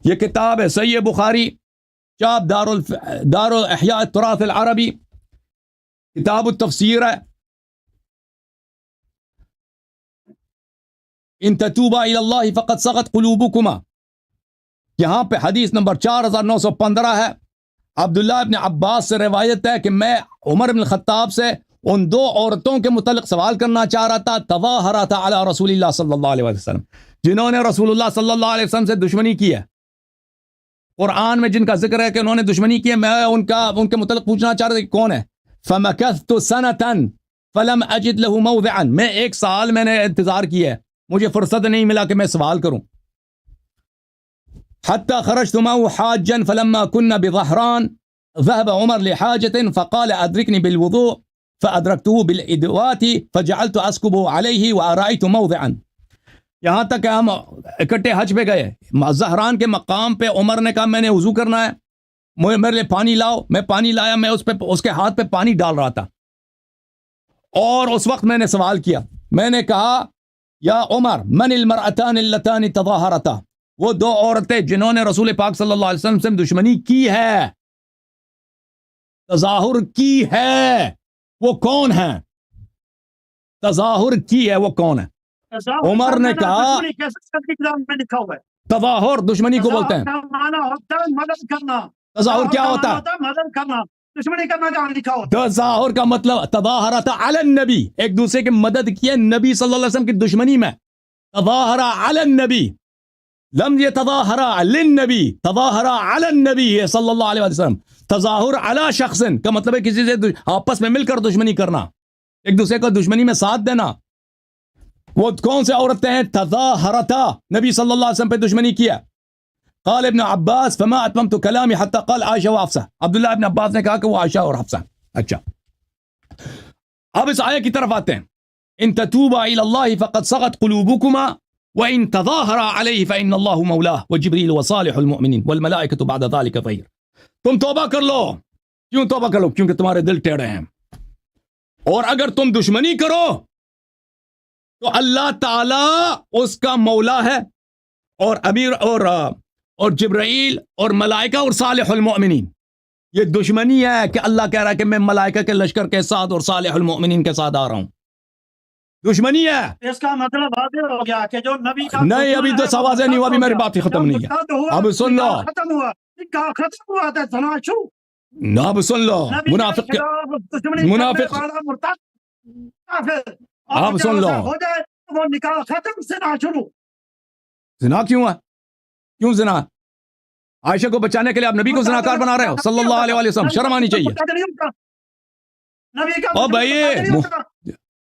یہ کتاب ہے صحیح بخاری، چاپ دار احیاء التراث العربی، کتاب التفسیر ہے۔ ان تتوبا الی اللہ فقد صغت قلوبکما، یہاں پہ حدیث نمبر 4915 ہے۔ عبداللہ ابن عباس سے روایت ہے کہ میں عمر بن الخطاب سے ان دو عورتوں کے متعلق سوال کرنا چاہ رہا تھا، تظاہرتا علی رسول اللہ صلی اللہ علیہ وسلم، جنہوں نے رسول اللہ صلی اللہ علیہ وسلم سے دشمنی کی ہے، قرآن میں جن کا ذکر ہے کہ انہوں نے دشمنی کی ہے، میں ان کے متعلق پوچھنا چاہ رہا تھا کہ کون ہے۔ فمکثت سنة فلم اجد له موضعا، میں 1 سال میں نے انتظار کیا ہے، مجھے فرصت نہیں ملا کہ میں سوال کروں۔ حتى خرجت معه حاجا فلما كنا بظهران ذهب عمر لحاجة فقال أدركني بالوضوء فأدركته بالإدوات فجعلت أسكب عليه وأرأيت موضعا، یہاں تک کہ ہم اکٹھے حج پہ گئے، زہران کے مقام پہ عمر نے کہا میں نے وضو کرنا ہے، میرے لیے پانی لاؤ، میں پانی لایا، میں اس کے ہاتھ پہ پانی ڈال رہا تھا، اور اس وقت میں نے سوال کیا، میں نے کہا یا عمر من المرأتان اللتان تظاہرتا، وہ 2 عورتیں جنہوں نے رسول پاک صلی اللہ علیہ وسلم سے دشمنی کی ہے، تظاہر کی ہے، وہ کون ہیں؟ تظاہر کی ہے وہ کون ہے؟ عمر نے کہا تظاہر دشمنی کو بولتے ہیں، مدد کرنا، تظاہر کیا ہوتا ہے؟ مدد کرنا، دشمنی کرنا جہاں لکھا ہوتا ہے۔ تظاہر کا مطلب تظاہرت علی النبی، ایک دوسرے کی مدد کی ہے نبی صلی اللہ علیہ وسلم کی دشمنی میں، تظاہر علی النبی، لم یتظاہر للنبی، تظاہر علی النبی صلی اللہ علیہ وسلم، تظاہر علی شخص کا مطلب ہے کسی سے آپس میں مل کر دشمنی کرنا، ایک دوسرے کو دشمنی میں ساتھ دینا۔ وہ کون سے عورتیں ہیں؟ تظاہرتا، نبی صلی اللہ علیہ وسلم پہ دشمنی کیا۔ قال ابن عباس فما اتممت کلامی حتی قال عائشہ و حفصہ، عبداللہ ابن عباس نے کہا کہ وہ عائشہ اور حفصہ۔ اچھا اب اس آیت کی طرف آتے ہیں، ان تتوبا الی اللہ فقد صغت قلوبکما وان تظاہر علیہ فان اللہ مولاہ وجبریل وصالح المؤمنین والملائکۃ بعد ذلک ظہیر، تم توبہ کر لو۔ کیوں توبہ کر لو؟ کیونکہ تمہارے دل ٹیڑھے ہیں، اور اگر تم دشمنی کرو تو اللہ تعالی اس کا مولا ہے، اور امیر اور جبرائیل اور ملائکہ اور صالح المؤمنین۔ یہ دشمنی ہے کہ اللہ کہہ رہا ہے کہ میں ملائکہ کے لشکر کے ساتھ اور صالح المؤمنین کے ساتھ آ رہا ہوں، دشمنی ہے۔ اس کا مطلب واضح ہو گیا کہ جو نبی کا نہیں ابھی تو سوازیں نہیں ہوا، ابھی میری بات ہی ختم نہیں ہے، اب سن لو، ختم ہوا ختم ہوا تھا تناشو، اب سن لو، منافق منافق آپ سن لو، ہو جائے وہ نکاح ختم سے نہ شروع۔ زنا کیوں ہے؟ کیوں زنا؟ عائشہ کو بچانے کے لیے آپ نبی کو زناکار بنا رہے ہو صلی اللہ علیہ وسلم، شرم آنی چاہیے۔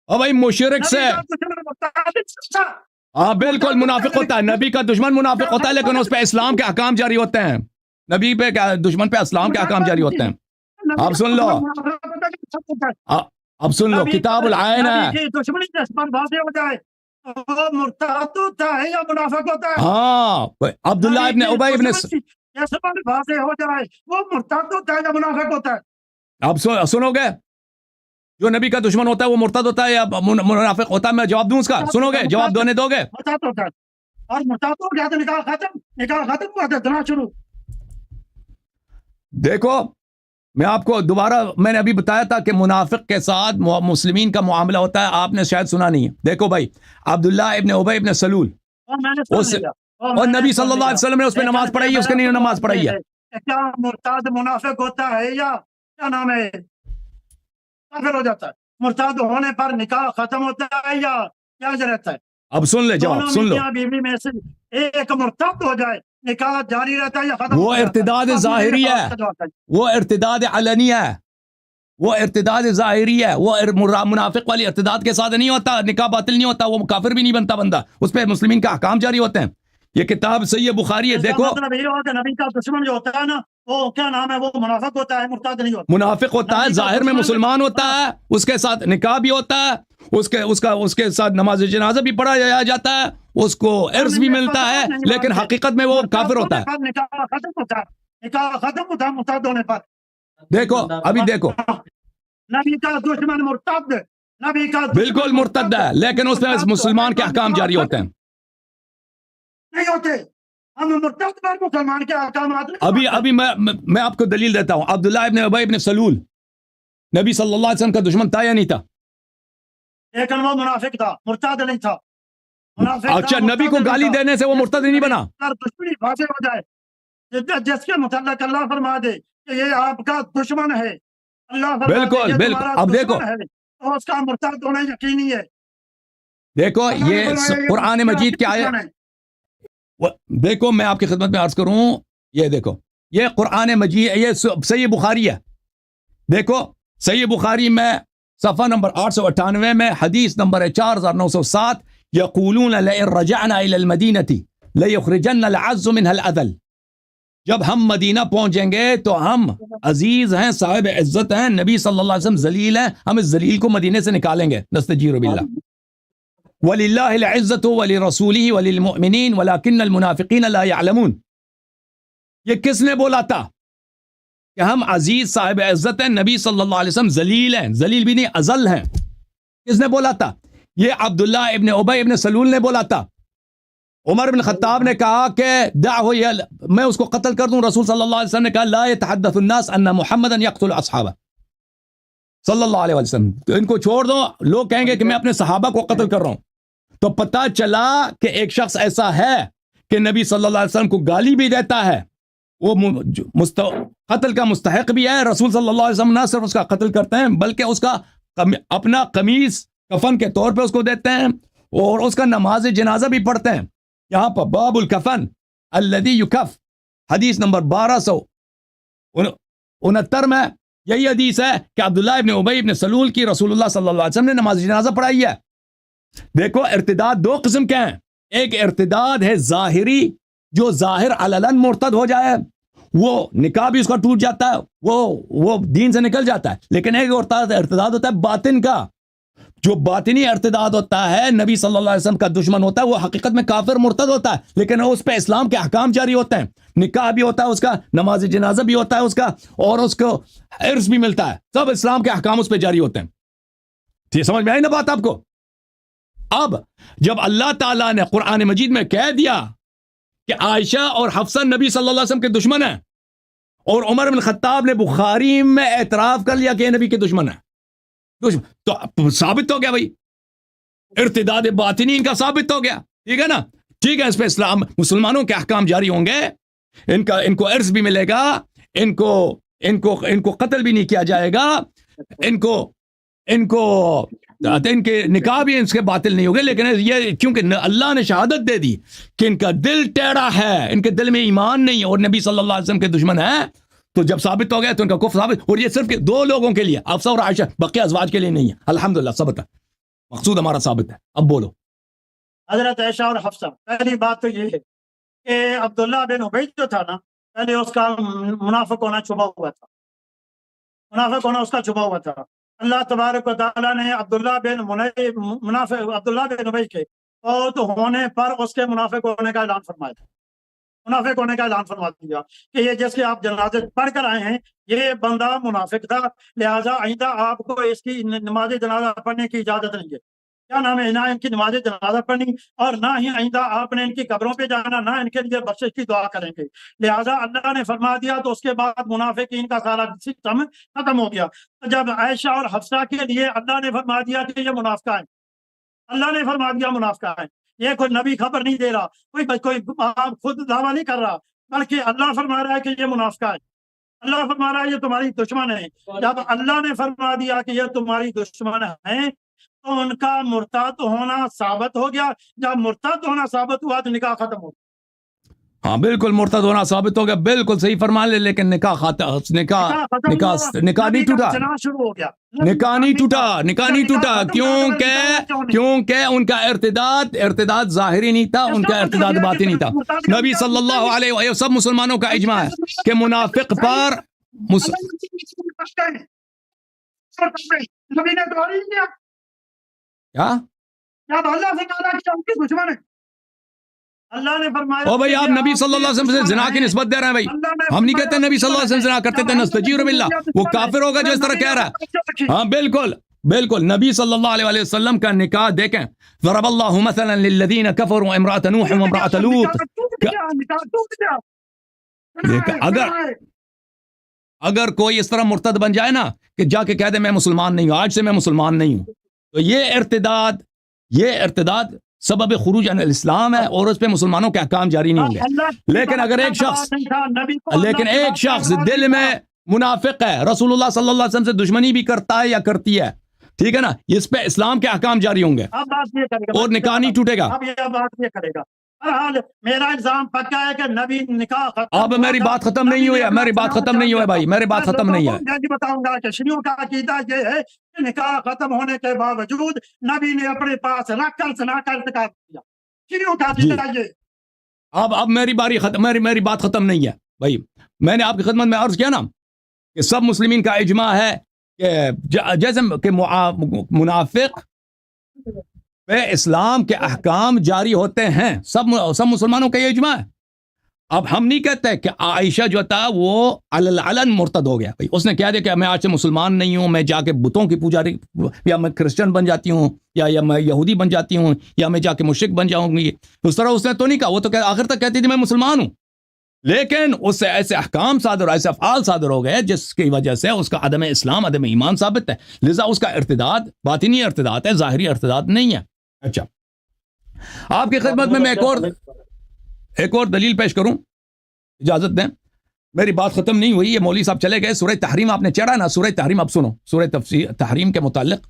او بھائی مشرک سے، ہاں بالکل منافق ہوتا ہے، نبی کا دشمن منافق ہوتا ہے، لیکن اس پہ اسلام کے احکام جاری ہوتے ہیں، نبی پہ کیا دشمن پہ اسلام کے احکام جاری ہوتے ہیں. اب سن لو اب سن لو کتاب العین ہے. دشمنی واضح ہو جائے وہ مرتد ہوتا ہے یا منافق ہوتا ہے؟ ہاں عبداللہ ابن ابی ابن واضح ہو جائے وہ مرتد ہوتا ہے یا منافق ہوتا ہے؟ اب سنو گے جو نبی کا دشمن ہوتا ہے وہ مرتد ہوتا ہے یا منافق ہوتا ہے؟ میں جواب دوں اس کا, سنو گے جواب دونے دو گے؟ مرتد ہوتا ہے اور مرتد ہو گیا تو نکاح ختم ہوا تو زنا شروع. دیکھو میں آپ کو دوبارہ میں نے ابھی بتایا تھا کہ منافق کے ساتھ مسلمین کا معاملہ ہوتا ہے, آپ نے شاید سنا نہیں ہے. دیکھو بھائی عبداللہ ابن ابی ابن سلول اور نبی صلی اللہ علیہ وسلم نے اس پہ نماز پڑھائی ہے, اس کے نہیں نماز پڑھائی ہے. کیا مرتد منافق ہوتا ہے یا کیا نام ہے کافر ہو جاتا ہے؟ مرتد ہونے پر نکاح ختم ہوتا ہے یا کیا رہتا ہے؟ اب سن لے جواب سن لو. بیوی میں سے ایک مرتد ہو جائے نکاح جاری رہتا ہے یا ختم؟ وہ ارتداد ظاہری ہے, وہ ارتداد علنی ہے, وہ ارتداد ظاہری ہے. وہ منافق والی ارتداد کے ساتھ نہیں ہوتا, نکاح باطل نہیں ہوتا, وہ کافر بھی نہیں بنتا بندہ, اس پہ مسلمین کا احکام جاری ہوتے ہیں. یہ کتاب صحیح بخاری ہے. دیکھو نبی کا دشمن جو ہوتا ہے نا وہ کیا نام ہے وہ منافق ہوتا ہے, مرتد نہیں ہوتا. منافق ہوتا ہے, ظاہر میں مسلمان ہوتا ہے, اس کے ساتھ نکاح بھی ہوتا ہے, اس کے ساتھ نماز جنازہ بھی پڑھا جاتا ہے, اس کو عرض بھی ملتا ہے, لیکن حقیقت میں وہ کافر ہوتا ہے. نکاح ختم ہوتا ہے, نکاح ختم ہوتا ہے مرتد ہونے پر. دیکھو ابھی دیکھو نبی کا دشمن مرتد, نبی کا بالکل مرتد ہے, لیکن اس میں مسلمان کے احکام جاری ہوتے ہیں. نہیں ہوتے, ہم مرتد پر مسلمان کے احکامات. ابھی میں آپ کو دلیل دیتا ہوں. عبداللہ ابن ابی ابن سلول نبی صلی اللہ علیہ وسلم کا دشمن تھا یا نہیں تھا؟ لیکن وہ منافق تھا, مرتد نہیں تھا. اچھا نبی کو گالی دینے سے وہ مرتد نہیں بنا؟ دشمنی واضح ہو جائے جس کے متعلق اللہ فرما دے کہ یہ آپ کا دشمن ہے, اللہ بالکل بالکل. اب دیکھو اس کا مرتد ہونا یقینی ہے. دیکھو یہ قرآن مجید کیا ہے, دیکھو میں آپ کی خدمت میں عرض کروں, یہ دیکھو یہ قرآن مجید, یہ صحیح بخاری ہے. دیکھو صحیح بخاری میں صفحہ نمبر 898 میں حدیث نمبر 4907, یقولون لئن رجعنا الى المدینة لیخرجن العز منها الاذل. جب ہم مدینہ پہنچیں گے تو ہم عزیز ہیں, صاحب عزت ہیں, نبی صلی اللہ علیہ وسلم ذلیل ہیں, ہم اس ذلیل کو مدینے سے نکالیں گے. نستجیر باللہ. وَلِلَّهِ الْعِزَّةُ وَلِرَسُولِهِ وَلِلْمُؤْمِنِينَ وَلَكِنَّ الْمُنَافِقِينَ لَا يَعْلَمُونَ. یہ کس نے بولا تھا کہ ہم عزیز صاحب عزت ہیں, نبی صلی اللہ علیہ وسلم ذلیل ہیں, ذلیل بھی نہیں ازل ہیں؟ کس نے بولا تھا؟ یہ عبداللہ ابن ابی ابن سلول نے بولا تھا. عمر بن خطاب نے کہا کہ دعه میں اس کو قتل کر دوں. رسول صلی اللہ علیہ وسلم نے کہا لا يتحدث الناس ان محمدا يقتل اصحابه صلی اللہ علیہ وسلم, تو ان کو چھوڑ دو, لوگ کہیں گے کہ میں اپنے صحابہ کو قتل کر رہا ہوں. تو پتہ چلا کہ ایک شخص ایسا ہے کہ نبی صلی اللہ علیہ وسلم کو گالی بھی دیتا ہے, وہ قتل کا مستحق بھی ہے. رسول صلی اللہ علیہ وسلم نہ صرف اس کا قتل کرتے ہیں بلکہ اس کا اپنا قمیص کفن کے طور پہ اس کو دیتے ہیں, اور اس کا نماز جنازہ بھی پڑھتے ہیں. یہاں پر باب الکفن الذی یکف حدیث نمبر 1269 میں یہی حدیث ہے کہ عبداللہ ابن ابی ابن سلول کی رسول اللہ صلی اللہ علیہ وسلم نے نماز جنازہ پڑھائی ہے. دیکھو ارتداد دو قسم کے ہیں, ایک ارتداد ہے ظاہری, جو ظاہر علن مرتد ہو جائے, وہ نکاح بھی اس کا ٹوٹ جاتا ہے, وہ دین سے نکل جاتا ہے. لیکن ایک ارتداد ہوتا ہے باطن کا, جو باطنی ارتداد ہوتا ہے, نبی صلی اللہ علیہ وسلم کا دشمن ہوتا ہے, وہ حقیقت میں کافر مرتد ہوتا ہے, لیکن اس پہ اسلام کے احکام جاری ہوتے ہیں. نکاح بھی ہوتا ہے اس کا, نماز جنازہ بھی ہوتا ہے اس کا, اور اس کو عرض بھی ملتا ہے, سب اسلام کے احکام اس پہ جاری ہوتے ہیں. ٹھیک سمجھ میں آئی نا بات آپ کو؟ اب جب اللہ تعالیٰ نے قرآن مجید میں کہہ دیا کہ عائشہ اور حفصہ نبی صلی اللہ علیہ وسلم کے دشمن ہیں, اور عمر بن خطاب نے بخاری میں اعتراف کر لیا کہ یہ نبی کے دشمن ہے, تو ثابت ہو گیا بھائی, ارتداد باطنی ان کا ثابت ہو گیا. ٹھیک ہے نا, ٹھیک ہے, اس پہ اسلام مسلمانوں کے احکام جاری ہوں گے, ان کو عرض بھی ملے گا, ان کو قتل بھی نہیں کیا جائے گا, ان کے نکاح بھی ان کے باطل نہیں ہوگے. لیکن یہ کیونکہ اللہ نے شہادت دے دی کہ ان کا دل ٹیڑھا ہے, ان کے دل میں ایمان نہیں ہے, اور نبی صلی اللہ علیہ وسلم کے دشمن ہیں, تو جب ثابت ہو گیا تو ان کا کفر ثابت. اور یہ صرف دو لوگوں کے لیے, حفصہ اور عائشہ, بقیہ ازواج کے لیے نہیں ہے. الحمدللہ ثابت ہے, مقصود ہمارا ثابت ہے. اب بولو. حضرت عائشہ اور حفصہ, پہلی بات تو یہ ہے کہ عبداللہ بن ابی جو تھا نا, پہلے اس کا منافق ہونا چھپا ہوا تھا، منافق ہونا اس کا چھپا ہوا تھا۔ اللہ تبارک و تعالیٰ نے عبداللہ بن ابی کے فوت ہونے پر اس کے منافق ہونے کا اعلان فرمایا، منافق ہونے کا اعلان فرما دیا کہ یہ جس کے آپ جنازے پڑھ کر آئے ہیں یہ بندہ منافق تھا، لہٰذا آئندہ آپ کو اس کی نماز جنازہ پڑھنے کی اجازت نہیں ہے۔ کیا نام ہے، نہ ان کی نماز جنازہ پڑھنی اور نہ ہی آئندہ آپ نے ان کی قبروں پہ جانا، نہ ان کے لیے بخشش کی دعا کریں گے۔ لہٰذا اللہ نے فرما دیا تو اس کے بعد منافقین کا سارا سسٹم ختم ہو گیا۔ جب عائشہ اور حفصہ کے لیے اللہ نے فرما دیا کہ یہ منافقہ ہیں، اللہ نے فرما دیا منافقہ ہیں، یہ کوئی نبی خبر نہیں دے رہا، کوئی آپ خود دعویٰ نہیں کر رہا، بلکہ اللہ فرما رہا ہے کہ یہ منافقہ ہے، اللہ فرما رہا ہے یہ تمہاری دشمن ہے۔ جب اللہ نے فرما دیا کہ یہ تمہاری دشمن ہیں تو ان کا مرتد ہونا ثابت ہو گیا۔ جب مرتد ہونا ثابت ہوا تو نکاح ختم ہو گیا۔ ہاں بالکل مرتد ہونا ثابت ہو گیا، بالکل صحیح فرما لے، لیکن نکاح نہیں ٹوٹا، شروع ہو گیا، نکاح نہیں ٹوٹا کیونکہ ان کا ارتداد ظاہری نہیں تھا، ان کا ارتداد باطنی نہیں تھا۔ نبی صلی اللہ علیہ وسلم سب مسلمانوں کا اجماع ہے کہ منافق پر نبی نے دعا نہیں کیا، کیا جب اللہ سے کہا کہ ان کی دشمن ہے، اللہ نے فرمایا او بھائی آپ نبی صلی اللہ علیہ وسلم سے زنا کی نسبت دے رہے ہیں بھائی، ہم نہیں کہتے نبی صلی اللہ علیہ وسلم زنا کرتے تھے، نستجیر باللہ، وہ کافر ہوگا جو اس طرح کہہ رہا ہے۔ ہاں بالکل نبی صلی اللہ علیہ وسلم کا نکاح دیکھیں، ضرب اللہ مثلا للذین کفروا امرأۃ نوح وامرأۃ لوط، اگر کوئی اس طرح مرتد بن جائے نا کہ جا کے کہہ دے میں مسلمان نہیں ہوں، آج سے میں مسلمان نہیں ہوں، تو یہ ارتداد سبب خروج عن الاسلام ہے اور اس پہ مسلمانوں کے احکام جاری نہیں ہوں گے۔ لیکن اگر ایک شخص دل میں منافق ہے، رسول اللہ صلی اللہ علیہ وسلم سے دشمنی بھی کرتا ہے یا کرتی ہے، ٹھیک ہے نا، اس پہ اسلام کے احکام جاری ہوں گے اور نکاح نہیں ٹوٹے گا۔ میرا الزام پکا ہے کہ نبی نکاح اب میری بات ختم نہیں ہوئی ہے، میری بات ختم نہیں ہوئی بھائی، میری بات ختم نہیں ہے۔ میں بتاؤں گا کہ شیعوں کا عقیدہ یہ ہے کہ نکاح ختم ہونے کے باوجود نبی نے اپنے پاس رکھ کر زنا کا ارتکاب کیا، شیعوں کا عقیدہ یہ۔ اب میری بات ختم نہیں ہے بھائی، میں نے آپ کی خدمت میں عرض کیا نا کہ سب مسلمین کا اجماع ہے کہ جیسے کہ منافق پہ اسلام کے احکام جاری ہوتے ہیں، سب مسلمانوں کا یہ اجماع ہے۔ اب ہم نہیں کہتے کہ عائشہ جو تھا وہ علن مرتد ہو گیا، اس نے کہہ دیا کہ میں آج سے مسلمان نہیں ہوں، میں جا کے بتوں کی پجاری، یا میں کرسچن بن جاتی ہوں، یا میں یہودی بن جاتی ہوں، یا میں جا کے مشرک بن جاؤں گی، اس طرح اس نے تو نہیں کہا، وہ تو آخر تک کہتی تھی میں مسلمان ہوں، لیکن اس سے ایسے احکام صادر، ایسے افعال صادر ہو گئے جس کی وجہ سے اس کا عدم اسلام، عدم ایمان ثابت ہے، لذا اس کا ارتداد باطنی ارتداد ہے، ظاہری ارتداد نہیں ہے۔ اچھا، آپ کی خدمت میں ایک اور دلیل پیش کروں، اجازت دیں، میری بات ختم نہیں ہوئی، یہ مولوی صاحب چلے گئے، سورہ تحریم آپ نے چڑھا نا، سورہ تحریم اب سنو، سورہ تحریم کے متعلق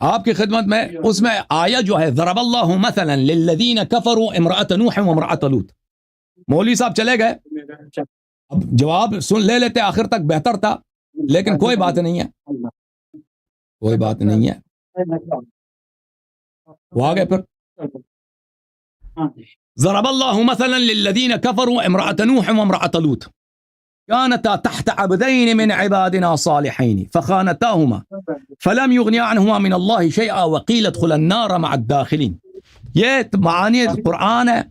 آپ کی خدمت میں اس میں آیا جو ہے ضرب اللہ مثلا للذین کفروا امرأۃ نوح وامرأۃ لوط، مولوی صاحب چلے گئے، اب جواب سن لے لیتے آخر تک بہتر تھا، لیکن کوئی بات نہیں ہے، وہ آگے پھر ضرب الله مثلا للذين كفروا امرأة نوح وامرأة لوط كانتا تحت عبدين من عبادنا صالحين فخانتاهما فلم يغنيا عنهما من الله شيئا وقيل ادخلا النار مع الداخلين۔ یہ معانی قرآن ہے،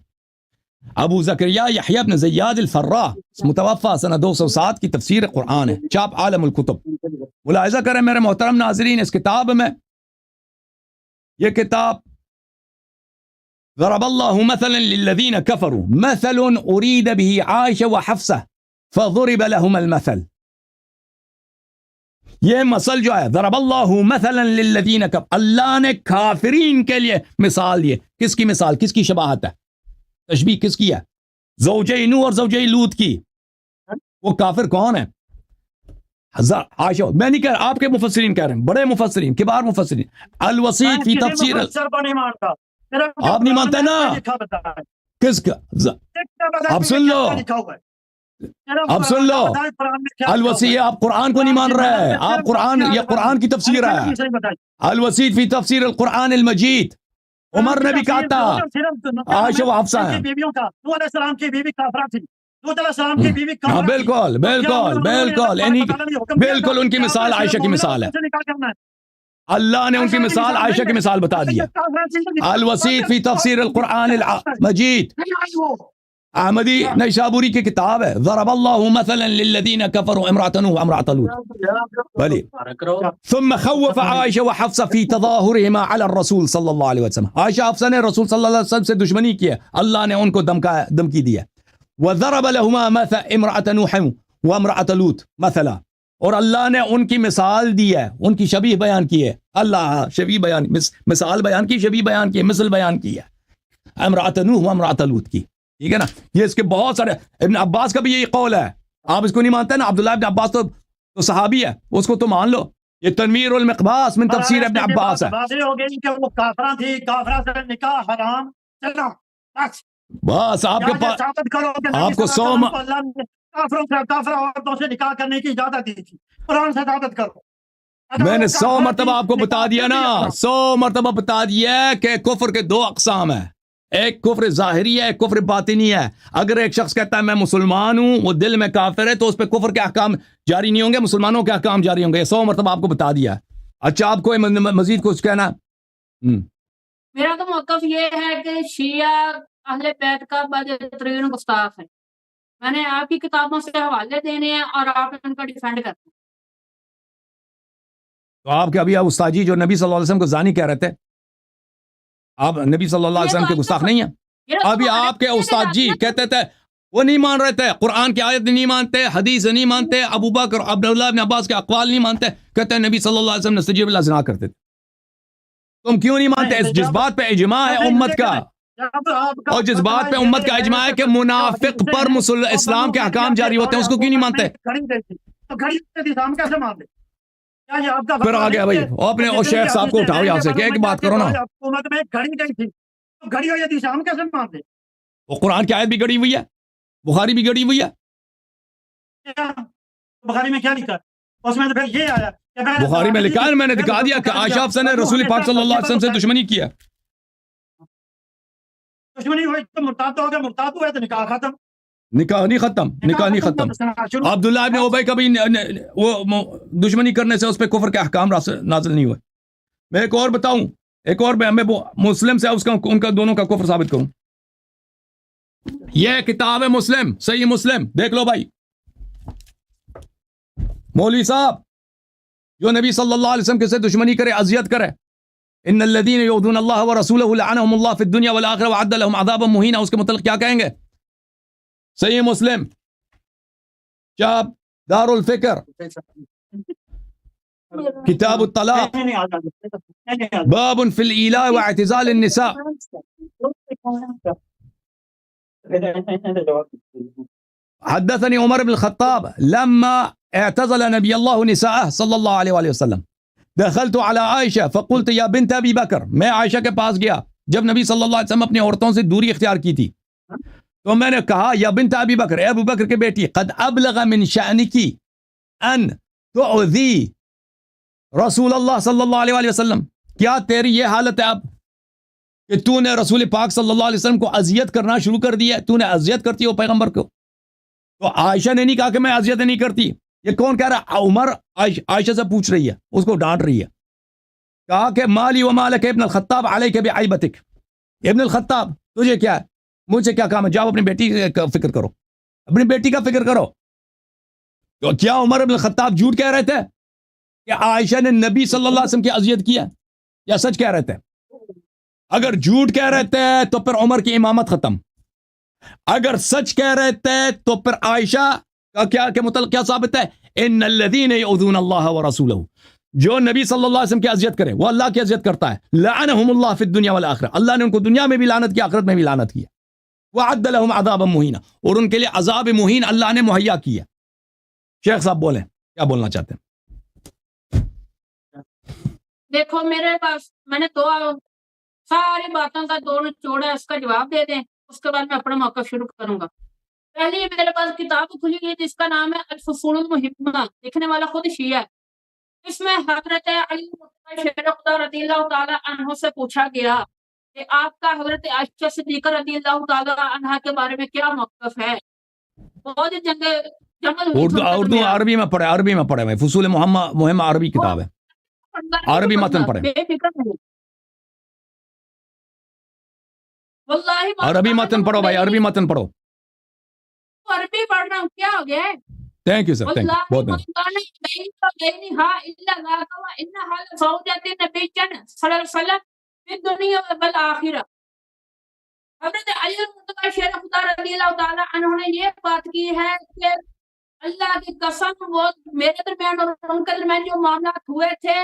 ابو زکریا یحییٰ بن زیاد الفراء متوفى سنہ 207 کی تفسیر قرآن ہے، چاپ عالم الکتب۔ ملاحظہ کریں میرے محترم ناظرین، اس کتاب میں یہ کتاب ضرب اللہ مثلا للذین کفروا مثل ارید به عائشہ وحفصہ فضرب لهم المثل، یہ مثل جو ہے ضرب اللہ مثلا للذین کفروا، اللہ نے کافرین کے لیے مثال دی، کس کی مثال، کس کی شباہت ہے، تشبیہ کس کی ہے، زوجہ نوح اور زوجہ لوط کی۔ وہ کافر کون ہے؟ عائشہ، میں نہیں کہہ رہا، آپ کے مفسرین کہہ رہے ہیں، بڑے مفسرین، کبار مفسرین، الوسیط فی تفسیر، آپ نہیں مانتے نا، کس کا، اب سن لو الوسیط، آپ قرآن کو نہیں مان رہے، آپ قرآن، یہ قرآن کی تفسیر ہے، الوسیط فی تفسیر القرآن المجید، عمر نے بھی کہا تھا عائشہ و حفصہ ہیں. بیویوں کا نوح علیہ السلام کی بیوی کافرہ تھی، لوط علیہ السلام کی بیوی ہاں کافرہ تھی. بالکل بالکل بالکل بالکل ان کی مثال عائشہ کی مثال ہے. اللہ نے ان کی مثال عائشہ کی مثال بتا دی ہے. الوسیط فی تفسیر القرآن المجید، احمدی نیشابوری کی کتاب ہے. ضرب اللہ مثلا للذین کفروا امرأة نوح وامرأة لوط. بلی ثم خوف عائشہ وحفصہ فی تظاہرہما علی الرسول صلی اللہ علیہ وسلم. عائشہ حفصہ نے رسول صلی اللہ علیہ وسلم سے دشمنی کی ہے، اللہ نے ان کو دمکی دی ہے. وضرب لهما مثل امرأة نوح وامرأة لوط مثلا، اور اللہ نے ان کی مثال دی ہے، ان کی شبیہ بیان کی ہے. اللہ شبیہ بیان، مثال بیان کی، شبیہ بیان کی، مثل بیان کی ہے امرأة نوح وامرأة لوط کی. ٹھیک ہے نا. یہ اس کے بہت سارے، ابن عباس کا بھی یہی قول ہے. آپ اس کو نہیں مانتے نا؟ عبداللہ ابن عباس تو صحابی ہے، اس کو تو مان لو. یہ تنویر المقباس من تفسیر ابن عباس ہے. واضح ہو گئی کہ وہ کافرہ تھی، کافرہ سے نکاح حرام. چلو بس آپ کے پاس ثابت کرو کہ آپ کو 100 اللہ نے کافروں سے، کافرہ عورتوں سے نکاح کرنے کی اجازت دی تھی. قرآن سے ثابت کرو. میں نے 100 مرتبہ آپ کو بتا دیا نا، 100 مرتبہ بتا دیا کہ کفر کے 2 اقسام ہیں. ایک کفر ظاہری ہے، ایک کفر باطنی ہے. اگر ایک شخص کہتا ہے میں مسلمان ہوں، وہ دل میں کافر ہے، تو اس پہ کفر کے احکام جاری نہیں ہوں گے، مسلمانوں کے احکام جاری ہوں گے. 100 مرتبہ آپ کو بتا دیا. اچھا آپ کو مزید کچھ کہنا؟ میرا تو موقف یہ ہے کہ شیعہ اہل بیت کا بدترین گستاخ ہے. میں نے آپ کی کتابوں سے حوالے دینے ہیں اور آپ ان کا ڈیفینڈ کرتے ہیں. تو آپ کے ابھی استاد جی جو نبی صلی اللہ علیہ وسلم کو زانی کہہ رہے تھے، آپ نبی صلی اللہ علیہ وسلم کے گستاخ نہیں ہیں؟ ابھی آپ کے استاد جی کہتے تھے وہ نہیں مان رہے تھے، قرآن کی آیت نہیں مانتے، حدیث نہیں مانتے، ابو بکر عبداللہ ابن عباس کے اقوال نہیں مانتے، کہتے ہیں نبی صلی اللہ علیہ وسلم نستجیب اللہ زنا کرتے تھے. تم کیوں نہیں مانتے؟ اس جس بات پہ اجماع ہے امت کا، اور جس بات پہ امت کا اجماع ہے کہ منافق پر اسلام کے احکام جاری ہوتے ہیں، اس کو کیوں نہیں مانتے؟ پھر آ گیا بھائی اپنے اور شیخ صاحب کو اٹھاؤ یہاں سے کہ ایک بات کرو نا. حکومت میں گھڑی گئی تھی، تو گھڑی ہوئی حدیث ہم کیسے مانتے؟ وہ قرآن کی آیت بھی گڑی ہوئی ہے، بخاری بھی گڑی ہوئی ہے. بخاری میں کیا لکھا ہے؟ اس میں تو پھر یہ آیا، بخاری میں لکھا ہے، میں نے دکھا دیا کہ عائشہ حفصہ نے رسول پاک صلی اللہ علیہ وسلم سے دشمنی کیا. دشمنی ہوئی تو مرتاد ہو گیا، مرتاد ہوا ہے تو نکاح ختم. نکاح نہیں ختم، نکاح نہیں ختم. عبداللہ ابن ابی کبھی وہ دشمنی کرنے سے اس پہ کفر کے احکام نازل نہیں ہوئے. میں ایک اور بتاؤں، ایک اور میں مسلم سے ان کا دونوں کا کفر ثابت کروں. یہ کتاب ہے مسلم، صحیح مسلم، دیکھ لو بھائی. مولوی صاحب جو نبی صلی اللہ علیہ وسلم کے سے دشمنی کرے، اذیت کرے، ان الذین یؤذون اللہ ورسولہ لعنهم اللہ فی الدنیا والآخرہ وعد لهم عذابا مہینا، اس کے متعلق کیا کہیں گے؟ صحیح مسلم چاپ دار الفکر کتاب الطلاق باب فی الإیلاء واعتزال النساء. حدثني عمر بن الخطاب لما اعتزل نبي الله نساءه صلى الله عليه وآله وسلم دخلت على عائشة فقلت يا بنت أبي بكر. میں عائشہ کے پاس گیا جب نبی صلی اللہ علیہ وسلم اپنی عورتوں سے دوری اختیار کی تھی، تو میں نے کہا یا بنت ابی بکر، اے ابو بکر کے بیٹی، قد ابلغ من شأنکی ان تؤذی رسول اللہ صلی اللہ علیہ وآلہ وسلم. کیا تیری یہ حالت ہے اب کہ تو نے رسول پاک صلی اللہ علیہ وسلم کو اذیت کرنا شروع کر دی ہے؟ تو نے اذیت کرتی ہو پیغمبر کو؟ تو عائشہ نے نہیں کہا کہ میں اذیت نہیں کرتی. یہ کون کہہ رہا؟ عمر عائشہ سے پوچھ رہی ہے، اس کو ڈانٹ رہی ہے. کہا کہ مالی و مالک ابن الخطاب علیک بعیبتک. ابن الخطاب تجھے کیا ہے، مجھ سے کیا کام ہے؟ جاؤ اپنی بیٹی کا فکر کرو، اپنی بیٹی کا فکر کرو. تو کیا عمر ابن الخطاب جھوٹ کہہ رہے تھے کہ عائشہ نے نبی صلی اللہ علیہ وسلم کی اذیت کیا، یا سچ کہہ رہے تھے؟ اگر جھوٹ کہہ رہے تھے تو پھر عمر کی امامت ختم. اگر سچ کہہ رہے تھے تو پھر عائشہ کا کیا کے متعلق کیا ثابت ہے؟ ان الذین یؤذون اللہ ورسولہ، جو نبی صلی اللہ علیہ وسلم کی اذیت کرے وہ اللہ کی اذیت کرتا ہے. لعنہم اللہ فی الدنیا والآخرہ، اللہ نے ان کو دنیا میں بھی لعنت کی، آخرت میں بھی لعنت کی. وعد لهم عذابا مہینا، اور ان کے لیے عذاب مہین اللہ نے مہیا کیا. شیخ صاحب بولیں کیا بولنا چاہتے ہیں؟ دیکھو میرے پاس میں نے ساری باتوں کا دو نچوڑ ہے، اس کا جواب دے دیں، اس کے بعد میں اپنا موقف شروع کروں گا. پہلی میرے پاس کتاب کھلی ہوئی جس کا نام ہے الفصول المحکمہ، لکھنے والا خود شیعہ ہے. اس میں حضرت علی شیر خدا رضی اللہ تعالی عنہ سے پوچھا گیا کہ آپ کا حضرت عائشہ صدیقہ رضی اللہ تعالیٰ عنہا کے بارے میں کیا موقف ہے. بہت جنگل ہوئی تھی ان کے اردو درمیان. عربی میں پڑھے بھائی. فصول مہمہ عربی کتاب ہے. عربی متن پڑھیں. بے فکر نہیں. واللہ عربی متن پڑھو بھائی, عربی متن پڑھو. عربی پڑھ رہا ہوں, کیا ہو گیا ہے؟ Thank you sir, thank you, بہت واللہ مہربانی. ما الا ذاک وانها لزوجۃ النبی صلی اللہ علیہ وسلم فی الدنیا والآخرہ. حضرت علی المرتضی شیخ خدا رضی اللہ تعالی عنہ نے یہ بات کی ہے کہ اللہ کی قسم وہ میرے درمیان اور ان کے درمیان جو معاملات ہوئے تھے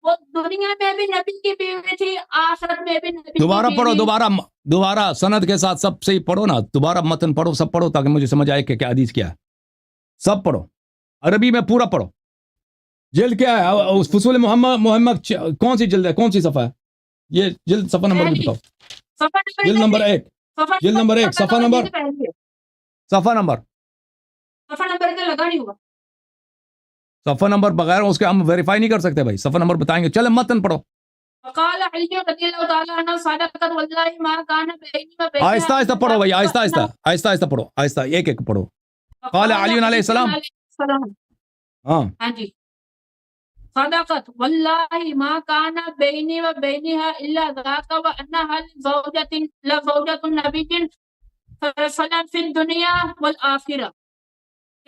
وہ دنیا میں بھی نبی کی بیوی تھی, آخرت میں بھی نبی کی دوبارہ بیوی. پڑھو, دوبارہ سند کے ساتھ سب صحیح پڑھو نا. دوبارہ متن پڑھو, سب پڑھو تاکہ مجھے سمجھ آئے کہ کیا حدیث کیا ہے. سب پڑھو, عربی میں پورا پڑھو. جلد کیا ہے فصول محمد کون سی جلد ہے, کون سی صفحہ ہے یہ؟ جلد صفحہ نمبر بھی بتاؤ. جلد نمبر 1, جلد نمبر 1, صفحہ نمبر تو لگا نہیں ہوا. صفحہ نمبر بغیر اس کے ہم ویریفائی نہیں کر سکتے بھائی. صفحہ نمبر بتائیں گے. چلے متن پڑھو. وقال علی رضی اللہ تعالی عنہ صادقت واللہ ما کان بینی و بین آہستہ آہستہ پڑھو بھائی, آہستہ آہستہ پڑھو, آہستہ ایک ایک پڑھو. قال علی علیہ السلام. ہاں ہاں جی. صدقت واللہ ما کان بینی و بینہا الا ذاک وانہا لزوجۃ النبی صلی اللہ علیہ وسلم فی الدنیا والآخرہ.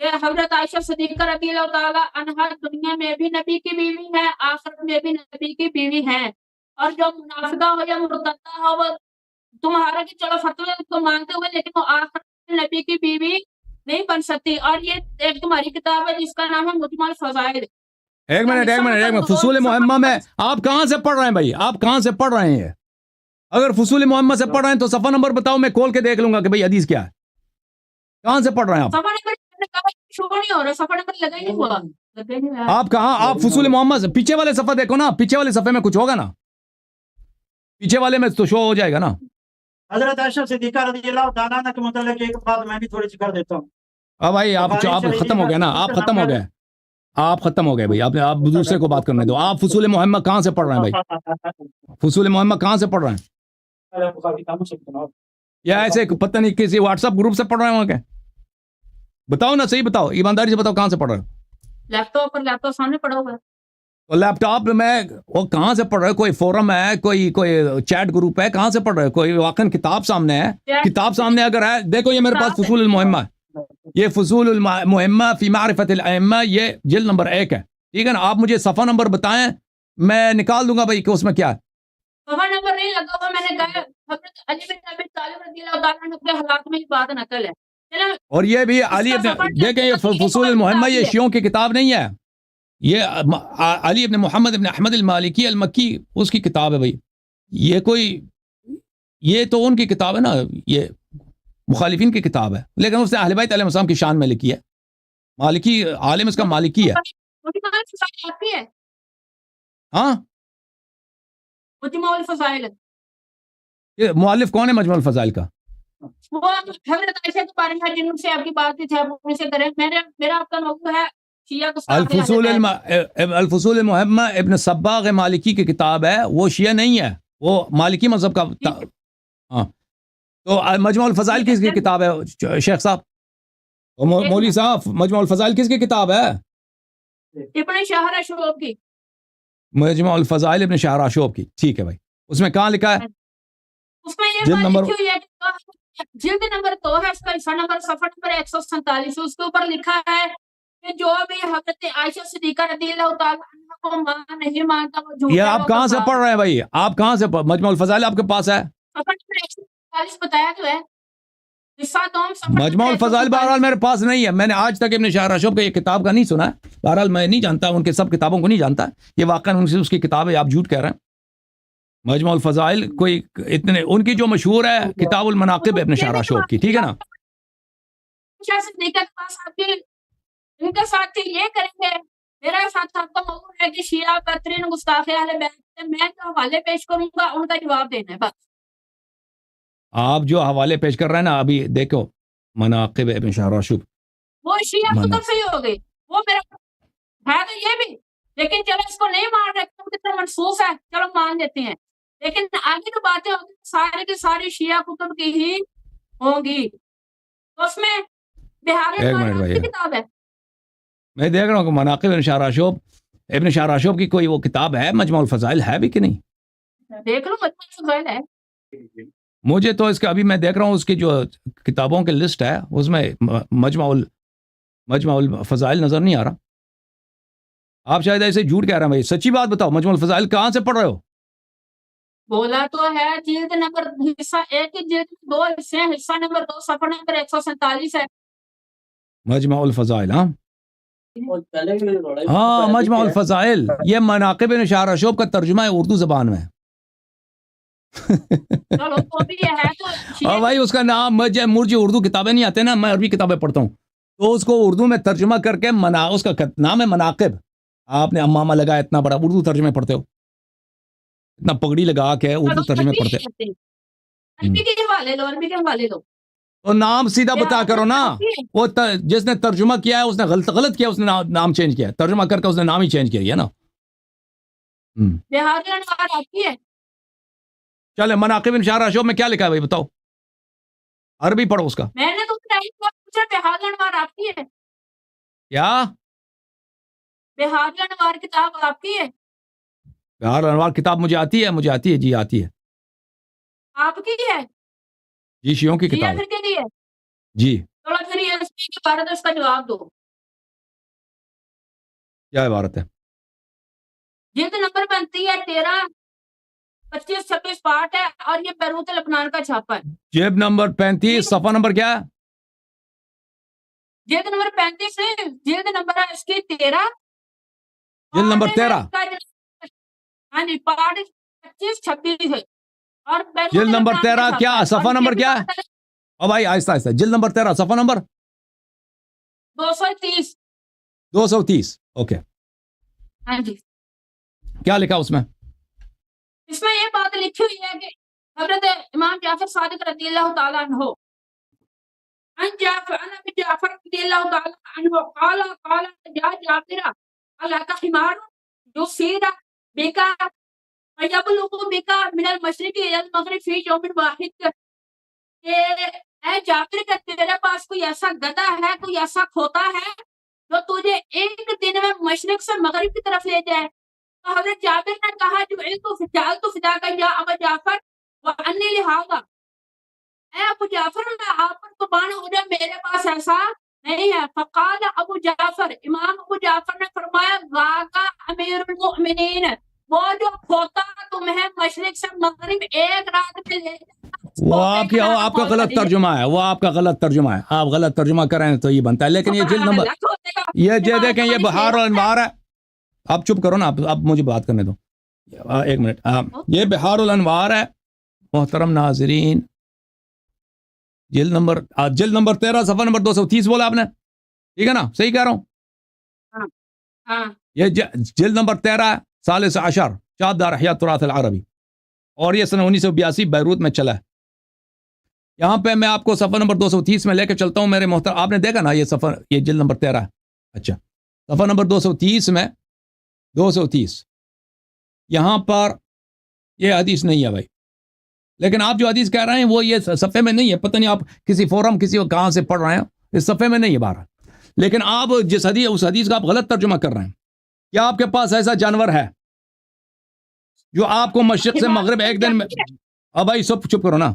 کہ حضرت عائشہ صدیقہ رضی اللہ تعالی عنہا دنیا میں بھی نبی کی بیوی ہے, آخرت میں بھی نبی کی بیوی ہے. اور جو منافقہ ہو یا مرتدہ ہو وہ تمہارا کہ چلو فتوی کو مانتے ہوئے لیکن وہ آخرت میں نبی کی بیوی نہیں بن سکتی. اور یہ ایک تمہاری کتاب ہے جس کا نام ہے مجمع الفضائل. ایک منٹ. فصول محمہ میں آپ کہاں سے پڑھ رہے ہیں بھائی, آپ کہاں سے پڑھ رہے ہیں؟ اگر فصول محمہ سے پڑھ رہے ہیں تو صفحہ نمبر بتاؤ, میں کھول کے دیکھ لوں گا کہ بھائی حدیث کیا ہے. کہاں سے پڑھ رہے ہیں آپ؟ صفحہ نمبر شو نہیں ہو رہا, صفحہ نمبر لگا ہی نہیں ہوا. آپ کہاں, آپ فصول محمد سے پیچھے والے صفحہ دیکھو نا, پیچھے والے صفحے میں کچھ ہوگا نا, پیچھے والے میں تو شو ہو جائے گا نا. حضرت عائشہ صدیقہ رضی اللہ تعالیٰ عنہ کے متعلق ایک بات میں بھی تھوڑی سی کر دیتا ہوں. اب بھائی آپ ختم ہو گئے نا, آپ ختم ہو گئے, آپ ختم ہو گئے بھائی. آپ دوسرے کو بات کرنے دو. آپ فصول محمد کہاں سے پڑھ رہے ہیں بھائی؟ فصول محمد کہاں سے پڑھ رہے ہیں؟ یا ایسے پتہ نہیں کسی واٹس ایپ گروپ سے پڑھ رہے ہیں وہاں کے؟ بتاؤ نا, صحیح بتاؤ, ایمانداری سے بتاؤ کہاں سے پڑھ رہے ہیں؟ لیپ ٹاپ سامنے پڑا ہوا ہے. لیپ ٹاپ میں وہ کہاں سے پڑھ رہے ہیں؟ کوئی فورم ہے, کوئی چیٹ گروپ ہے, کہاں سے پڑھ رہے ہیں؟ کوئی واقعاً کتاب سامنے ہے؟ کتاب سامنے اگر ہے دیکھو, یہ میرے پاس فصول المحمہ ہے, یہ فصول المحمہ فی معرفت الائمہ, یہ جلد نمبر 1 ہے. ٹھیک ہے نا, آپ مجھے صفحہ نمبر بتائیں, میں نکال دوں گا بھائی کہ اس میں کیا ہے. صفحہ نمبر نہیں لگا ہوا, میں نے کہا حضرت علی بن ابی طالب رضی اللہ تعالیٰ عنہ کے حالات میں یہ بات نقل ہے. اور یہ بھی علی ابن, دیکھیں یہ فصول المحمہ یہ شیعوں کی کتاب نہیں ہے, یہ علی ابن محمد ابن احمد المالکی المکی اس کی کتاب ہے بھائی. یہ تو ان کی کتاب ہے نا, یہ مخالفین کی کتاب ہے, لیکن اس نے اہل بیت علیہ السلام کی شان میں لکھی ہے. مالکی عالم اس کا مالکی ہے. ہاں مجمع الفضائل. یہ مؤلف کون ہے مجمع الفضائل کا؟ وہ حضرت عائشہ کے بارے میں جن سے آپ کی بات تھی آپ ان سے کریں. میرا آپ کا موضوع ہے شیعہ کو الفصول المحمہ ابن صباغ مالکی کی کتاب ہے, وہ شیعہ نہیں ہے, وہ مالکی مذہب کا. ہاں تو مجمع الفضائل کس کی کتاب ہے شیخ صاحب, مولوی صاحب؟ مجمع الفضائل کس کی کتاب ہے؟ ابن شہراشوب کی. مجمع الفضائل ابن شہراشوب کی, ٹھیک ہے بھائی. اس میں کہاں لکھا ہے؟ اس میں یہ بات لکھی ہوئی ہے کہ جلد نمبر 2 ہے, اس کا حصہ نمبر صفحہ نمبر 147, اس کے اوپر لکھا ہے کہ جو بھی حضرت عائشہ صدیقہ رضی اللہ تعالیٰ عنہ کو ماں نہیں مانتا وہ جھوٹا. یہ آپ کہاں سے پڑھ رہے ہیں بھائی, آپ کہاں سے مجمع الفضائل آپ کے پاس ہے؟ صفحہ نمبر 147 بتایا تو ہے. مجمع الفضائل بہرحال میرے پاس نہیں ہے, میں نے آج تک ابن شہراشوب کا یہ کتاب کا نہیں سنا ہے. بہرحال میں نہیں جانتا, ان کے سب کتابوں کو نہیں جانتا, یہ واقعا اس کی کتاب ہے, آپ جھوٹ کہہ رہے ہیں. مجمع الفضائل کوئی اتنے, ان کی جو مشہور ہے کتاب المناقب ابن شہراشوب کی, ٹھیک ہے نا. ان کے ساتھ یہ کریں گے, میرا ساتھ آپ کا موضوع ہے کہ شیعہ بدترین گستاخ اہل بیت, میں جو حوالے پیش کروں گا ان کا جواب دینا ہے بس. آپ جو حوالے پیش کر رہے ہیں نا ابھی دیکھو, مناقب ابن شہراشوب, وہ شیعہ کتب سے ہی ہو گئی, وہ میرا ہے تو یہ بھی, لیکن چلو اس کو نہیں مان رہے کیونکہ منسوخ ہے, چلو مان لیتے ہیں. لیکن آگے جو باتیں ہوگی سارے کے سارے شیعہ کتب کی ہی ہوں گی. تو اس میں بہار ایک منٹ بھائی، کی کتاب ہے. میں دیکھ رہا ہوں کہ مناقب ابن شاراشوب کی کوئی وہ کتاب ہے، مجمع الفضائل ہے بھی کہ نہیں؟ دیکھ لو مجموعہ الفضائل ہے. مجھے تو اس کا ابھی میں دیکھ رہا ہوں اس کی جو کتابوں کی لسٹ ہے اس میں مجمع الفضائل نظر نہیں آ رہا. آپ شاید ایسے جھوٹ کہہ رہے ہیں بھائی، سچی بات بتاؤ، مجمع الفضائل کہاں سے پڑھ رہے ہو؟ بولا تو ہے جلد نمبر حصہ ایک کی جلد میں 2 حصے ہیں، حصہ نمبر 2 صفحہ نمبر 147 ہے. مجمع الفضائل، ہاں مجمع الفضائل، یہ مناقب ابن شاراشوب کا ترجمہ ہے اردو زبان میں. چلو تو بھی یہ ہے تو اور بھائی اس کا نام مجھے اردو کتابیں نہیں آتے نا، میں عربی کتابیں پڑھتا ہوں تو اس کو اردو میں ترجمہ کر کے اس کا نام ہے مناقب. آپ نے امامہ لگایا اتنا بڑا، اردو ترجمے پڑھتے ہو، اتنا پگڑی لگا کے اردو ترجمے پڑھتے. عربی کے حوالے دو، عربی کے حوالے دو. تو نام سیدھا بتا کرو نا. وہ جس نے ترجمہ کیا ہے اس نے غلط کیا، اس نے نام چینج کیا، ترجمہ کر کے اس نے نام ہی چینج کیا ہے نا. بہار انوار آپ کی ہے. چلے مناقب ابن شاراشوب میں کیا لکھا ہے بھائی بتاؤ، عربی پڑھو اس کا. میں نے تو پوچھا بہار انوار آپ کی ہے. کیا بہار انوار کتاب آپ کی ہے؟ بہار انوار کتاب مجھے آتی ہے جی آتی ہے. آپ کی ہے؟ جی شیعوں کی کتاب پھر کے لیے جی. تھوڑا پھر یہ عبارت اس کا جواب دو. کیا عبارت ہے؟ جلد نمبر بنتی ہے 13 25 26 پارٹ ہے اور یہ بیروت لبنان کا چھاپا ہے. جلد نمبر 35 صفحہ نمبر کیا ہے؟ جلد نمبر 35 نہیں، جلد نمبر ہے اس کی 13. جلد نمبر 13. ہاں جی پارٹ 25 26 ہے. اور جلد نمبر 13 کیا صفحہ نمبر کیا ہے؟ او بھائی آہستہ آہستہ، جلد نمبر 13 صفحہ نمبر 230. 230 اوکے. ہاں جی کیا لکھا اس میں؟ اس میں یہ بات لکھی ہوئی ہے کہ حضرت امام جعفر صادق رضی اللہ تعالیٰ عنہ جعفر رضی اللہ تعالیٰ عنہ قال یا جعفر اللہ کا حمار جو سیدھا بیکا یبلغ بکا من المشرق الى المغرب فی یوم واحد، کہ اے جعفر کہ تیرے پاس کوئی ایسا گدھا ہے، کوئی ایسا کھوتا ہے جو تجھے ایک دن میں مشرق سے مغرب کی طرف لے جائے. تو حضرت جابر نے کہا جو فدا کا یا ابا جعفر وانی لہذا، اے ابو جعفر میں آپ پر قربان ہو جائے، میرے پاس ایسا نہیں ہے. فقال ابو جعفر، امام ابو جعفر نے فرمایا ذاک امیر المؤمنین، وہ جو کھوتا تمہیں مشرق سے مغرب ایک رات میں لے وہ آپ کا غلط ترجمہ ہے، وہ آپ کا غلط ترجمہ ہے. آپ غلط ترجمہ کریں تو یہ بنتا ہے. لیکن یہ جلد نمبر یہ دیکھیں یہ بہار الانوار ہے. آپ چپ کرو نا، آپ مجھے بات کرنے دو ایک منٹ. یہ بہار الانوار ہے محترم ناظرین. جلد نمبر 13 صفحہ نمبر 230 بولا آپ نے، ٹھیک ہے نا؟ صحیح کہہ رہا ہوں؟ یہ جلد نمبر 13 ثالث عشر شاد دار احیاء التراث العربی، اور یہ سن 1982 بیروت میں چلا ہے. یہاں پہ میں آپ کو صفحہ نمبر 230 میں لے کے چلتا ہوں میرے محترم. آپ نے دیکھا نا یہ جلد نمبر 13 ہے. اچھا صفحہ نمبر 230 میں 230 یہاں پر یہ حدیث نہیں ہے بھائی. لیکن آپ جو حدیث کہہ رہے ہیں وہ یہ صفحے میں نہیں ہے. پتہ نہیں آپ کسی فورم کسی کہاں سے پڑھ رہے ہیں، اس صفحے میں نہیں ہے بارہ. لیکن آپ جس حدیث اس حدیث کا آپ غلط ترجمہ کر رہے ہیں. کیا آپ کے پاس ایسا جانور ہے جو آپ کو مشرق سے مغرب ایک دن میں؟ اب بھائی سب چپ کرو نا.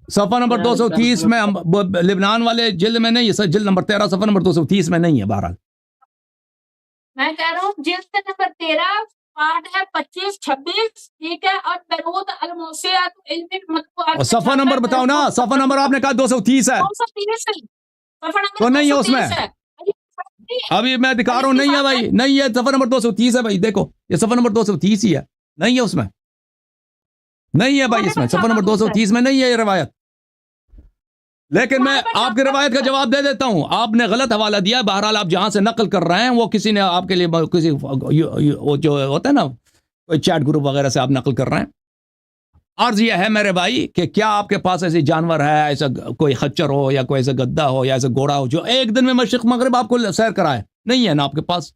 صفحہ نمبر 230 میں لبنان والے جلد میں نہیں ہے، جلد نمبر 13 صفحہ نمبر 230 میں نہیں ہے. بہرحال میں کہہ رہا ہوں جلد نمبر 13 پارٹ ہے 25 26، ٹھیک ہے، اور بیروت الموسوعۃ علمی مطبوعات. صفحہ نمبر بتاؤ نا. صفحہ نمبر آپ نے کہا 230 ہے 230 تو نہیں ہے اس میں. ابھی میں دکھا رہا ہوں نہیں ہے بھائی، نہیں ہے. صفحہ نمبر 230 ہے بھائی، دیکھو یہ صفحہ نمبر 230 ہی ہے. نہیں ہے اس میں، نہیں ہے بھائی اس میں. صفحہ نمبر 230 میں نہیں ہے یہ روایت. لیکن میں آپ کی روایت کا جواب دے دیتا ہوں. آپ نے غلط حوالہ دیا. بہرحال آپ جہاں سے نقل کر رہے ہیں وہ کسی نے آپ کے لیے کسی جو ہوتا ہے نا کوئی چیٹ گروپ وغیرہ سے آپ نقل کر رہے ہیں. عرض یہ ہے میرے بھائی کہ کیا آپ کے پاس ایسے جانور ہے، ایسا کوئی خچر ہو یا کوئی ایسا گدھا ہو یا ایسا گھوڑا ہو جو ایک دن میں مشرق مغرب آپ کو سیر کرائے؟ نہیں ہے نا آپ کے پاس.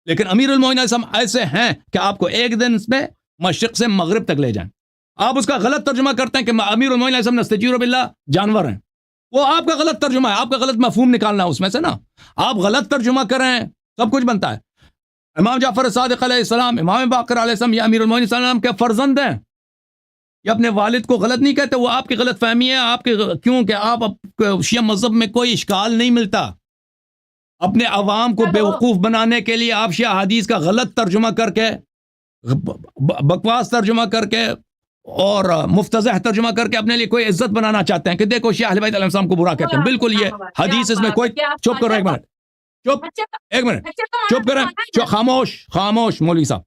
لیکن امیر المومنین علیہ السلام ایسے ہیں کہ آپ کو ایک دن میں مشرق سے مغرب تک لے جائیں. آپ اس کا غلط ترجمہ کرتے ہیں کہ امیر المومنین علیہ السلام نستجیر باللہ جانور ہیں. وہ آپ کا غلط ترجمہ ہے, آپ کا غلط مفہوم نکالنا ہے اس میں سے نا. آپ غلط ترجمہ کریں سب کچھ بنتا ہے. امام جعفر صادق علیہ السلام, امام باقر علیہ السلام, یہ امیر المومنین صلی اللہ علیہ وسلم کے فرزند ہیں. یہ اپنے والد کو غلط نہیں کہتے, وہ آپ کی غلط فہمی ہے. آپ کے کیونکہ آپ شیعہ مذہب میں کوئی اشکال نہیں ملتا. اپنے عوام کو بیوقوف بنانے کے لیے آپ شیعہ حدیث کا غلط ترجمہ کر کے, بکواس ترجمہ کر کے اور مفتضح ترجمہ کر کے اپنے لیے کوئی عزت بنانا چاہتے ہیں کہ دیکھو شیعہ اہل بیت علیہ السلام کو برا کہتے ہیں. بالکل یہ حدیث اس میں کوئی, چپ کرو ایک منٹ چپ کریں, خاموش مولوی صاحب.